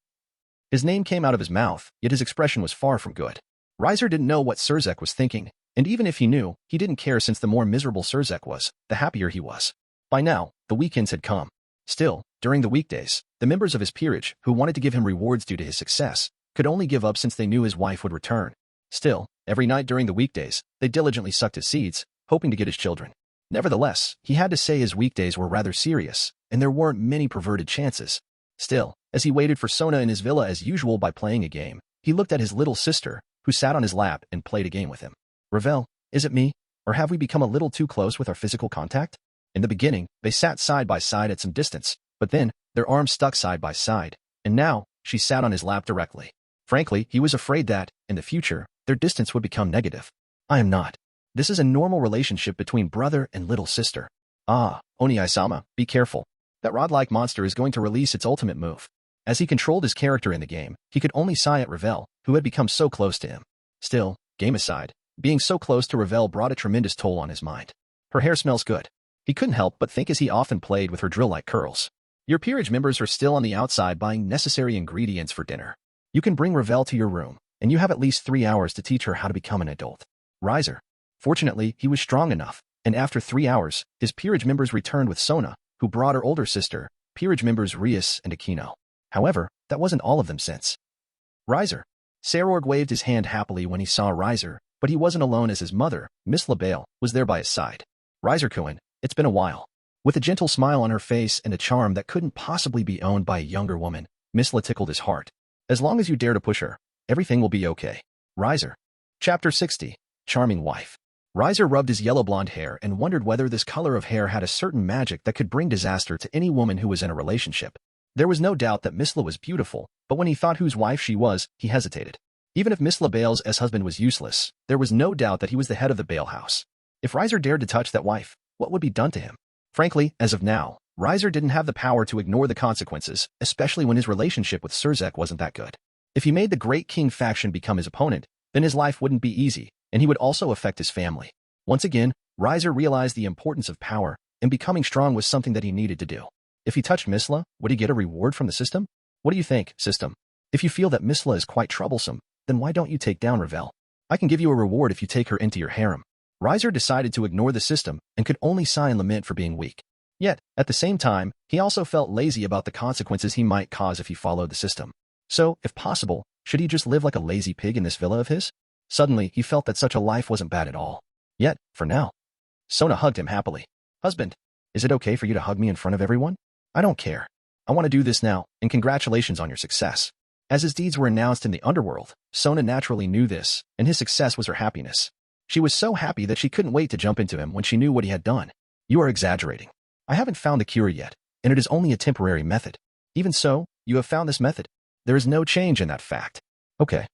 His name came out of his mouth, yet his expression was far from good. Riser didn't know what Surzek was thinking, and even if he knew, he didn't care since the more miserable Surzek was, the happier he was. By now, the weekends had come. Still, during the weekdays, the members of his peerage, who wanted to give him rewards due to his success, could only give up since they knew his wife would return. Still, every night during the weekdays, they diligently sucked his seeds, hoping to get his children. Nevertheless, he had to say his weekdays were rather serious, and there weren't many perverted chances. Still, as he waited for Sona in his villa as usual by playing a game, he looked at his little sister, who sat on his lap and played a game with him. Ravel, is it me, or have we become a little too close with our physical contact? In the beginning, they sat side by side at some distance, but then, their arms stuck side by side, and now, she sat on his lap directly. Frankly, he was afraid that, in the future, their distance would become negative. I am not. This is a normal relationship between brother and little sister. Ah, Oni-sama, be careful. That rod-like monster is going to release its ultimate move. As he controlled his character in the game, he could only sigh at Ravel, who had become so close to him. Still, game aside, being so close to Ravel brought a tremendous toll on his mind. Her hair smells good. He couldn't help but think as he often played with her drill-like curls. Your peerage members are still on the outside buying necessary ingredients for dinner. You can bring Ravel to your room, and you have at least 3 hours to teach her how to become an adult. Riser. Fortunately, he was strong enough, and after 3 hours, his peerage members returned with Sona, who brought her older sister, peerage members Rias and Akeno. However, that wasn't all of them since. Riser. Sarorg waved his hand happily when he saw Riser, but he wasn't alone as his mother, Miss LaBelle, was there by his side. Riser-kun, it's been a while. With a gentle smile on her face and a charm that couldn't possibly be owned by a younger woman, Miss La tickled his heart. As long as you dare to push her, everything will be okay. Riser. Chapter 60. Charming Wife. Riser rubbed his yellow blonde hair and wondered whether this color of hair had a certain magic that could bring disaster to any woman who was in a relationship. There was no doubt that Miss La was beautiful, but when he thought whose wife she was, he hesitated. Even if Miss LaBelle's ex-husband was useless, there was no doubt that he was the head of the Bale house. If Riser dared to touch that wife, what would be done to him? Frankly, as of now, Riser didn't have the power to ignore the consequences, especially when his relationship with Surzek wasn't that good. If he made the Great King faction become his opponent, then his life wouldn't be easy, and he would also affect his family. Once again, Riser realized the importance of power, and becoming strong was something that he needed to do. If he touched Misla, would he get a reward from the system? What do you think, system? If you feel that Misla is quite troublesome, then why don't you take down Ravel? I can give you a reward if you take her into your harem. Riser decided to ignore the system and could only sigh and lament for being weak. Yet, at the same time, he also felt lazy about the consequences he might cause if he followed the system. So, if possible, should he just live like a lazy pig in this villa of his? Suddenly, he felt that such a life wasn't bad at all. Yet, for now. Sona hugged him happily. Husband, is it okay for you to hug me in front of everyone? I don't care. I want to do this now, and congratulations on your success. As his deeds were announced in the underworld, Sona naturally knew this, and his success was her happiness. She was so happy that she couldn't wait to jump into him when she knew what he had done. You are exaggerating. I haven't found the cure yet, and it is only a temporary method. Even so, you have found this method. There is no change in that fact. Okay.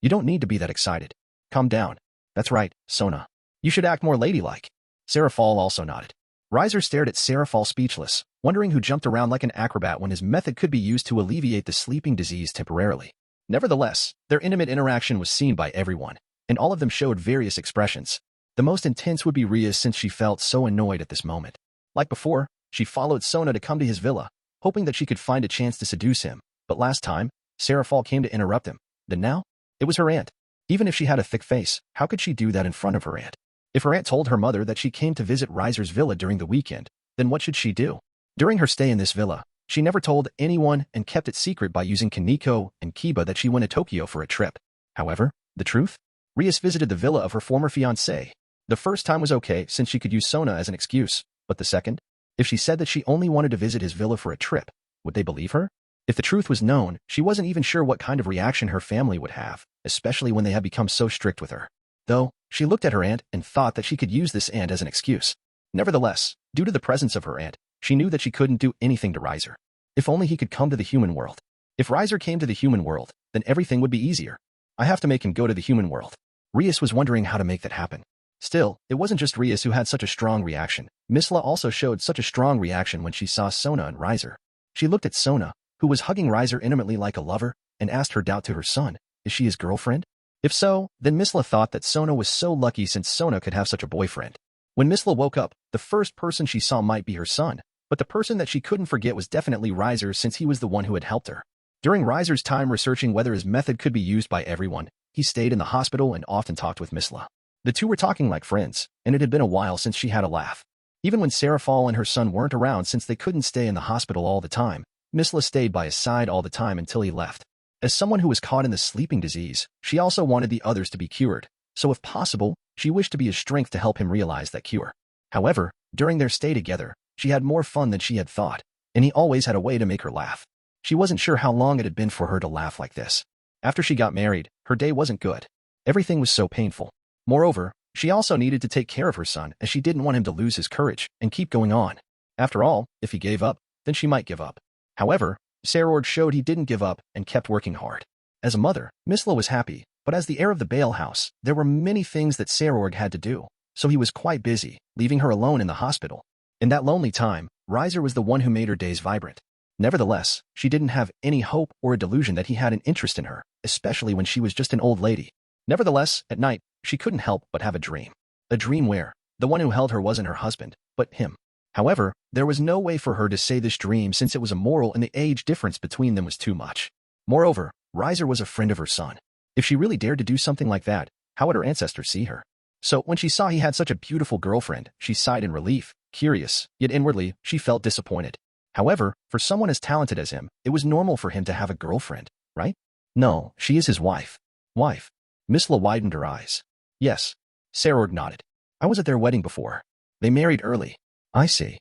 You don't need to be that excited. Calm down. That's right, Sona. You should act more ladylike. Serafal also nodded. Riser stared at Serafal speechless, wondering who jumped around like an acrobat when his method could be used to alleviate the sleeping disease temporarily. Nevertheless, their intimate interaction was seen by everyone, and all of them showed various expressions. The most intense would be Rias since she felt so annoyed at this moment. Like before, she followed Sona to come to his villa, hoping that she could find a chance to seduce him, but last time, Serafal came to interrupt him. Then now, it was her aunt. Even if she had a thick face, how could she do that in front of her aunt? If her aunt told her mother that she came to visit Riser's villa during the weekend, then what should she do? During her stay in this villa, she never told anyone and kept it secret by using Kaneko and Kiba that she went to Tokyo for a trip. However, the truth? Rias visited the villa of her former fiancé. The first time was okay since she could use Sona as an excuse, but the second? If she said that she only wanted to visit his villa for a trip, would they believe her? If the truth was known, she wasn't even sure what kind of reaction her family would have, especially when they had become so strict with her. Though, she looked at her aunt and thought that she could use this aunt as an excuse. Nevertheless, due to the presence of her aunt, she knew that she couldn't do anything to Riser. If only he could come to the human world. If Riser came to the human world, then everything would be easier. I have to make him go to the human world. Rias was wondering how to make that happen. Still, it wasn't just Rias who had such a strong reaction. Misla also showed such a strong reaction when she saw Sona and Riser. She looked at Sona, who was hugging Riser intimately like a lover, and asked her doubt to her son, is she his girlfriend? If so, then Misla thought that Sona was so lucky since Sona could have such a boyfriend. When Misla woke up, the first person she saw might be her son, but the person that she couldn't forget was definitely Riser since he was the one who had helped her. During Riser's time researching whether his method could be used by everyone, he stayed in the hospital and often talked with Misla. The two were talking like friends, and it had been a while since she had a laugh. Even when Serafal and her son weren't around since they couldn't stay in the hospital all the time, Misla stayed by his side all the time until he left. As someone who was caught in the sleeping disease, she also wanted the others to be cured, so if possible, she wished to be his strength to help him realize that cure. However, during their stay together, she had more fun than she had thought, and he always had a way to make her laugh. She wasn't sure how long it had been for her to laugh like this. After she got married, her day wasn't good. Everything was so painful. Moreover, she also needed to take care of her son as she didn't want him to lose his courage and keep going on. After all, if he gave up, then she might give up. However, Sarord showed he didn't give up and kept working hard. As a mother, Misla was happy, but as the heir of the Bale house, there were many things that Sarord had to do, so he was quite busy, leaving her alone in the hospital. In that lonely time, Riser was the one who made her days vibrant. Nevertheless, she didn't have any hope or a delusion that he had an interest in her, especially when she was just an old lady. Nevertheless, at night, she couldn't help but have a dream. A dream where the one who held her wasn't her husband, but him. However, there was no way for her to say this dream since it was immoral and the age difference between them was too much. Moreover, Riser was a friend of her son. If she really dared to do something like that, how would her ancestors see her? So when she saw he had such a beautiful girlfriend, she sighed in relief, curious, yet inwardly, she felt disappointed. However, for someone as talented as him, it was normal for him to have a girlfriend, right? No, she is his wife. Wife. Misla widened her eyes. Yes. Sarord nodded. I was at their wedding before. They married early. I see.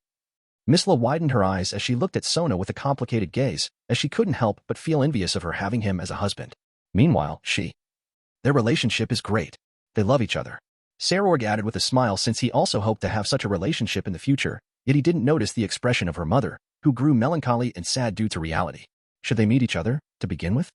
Misla widened her eyes as she looked at Sona with a complicated gaze, as she couldn't help but feel envious of her having him as a husband. Meanwhile, their relationship is great. They love each other. Sarord added with a smile since he also hoped to have such a relationship in the future, yet he didn't notice the expression of her mother, who grew melancholy and sad due to reality. Should they meet each other, to begin with?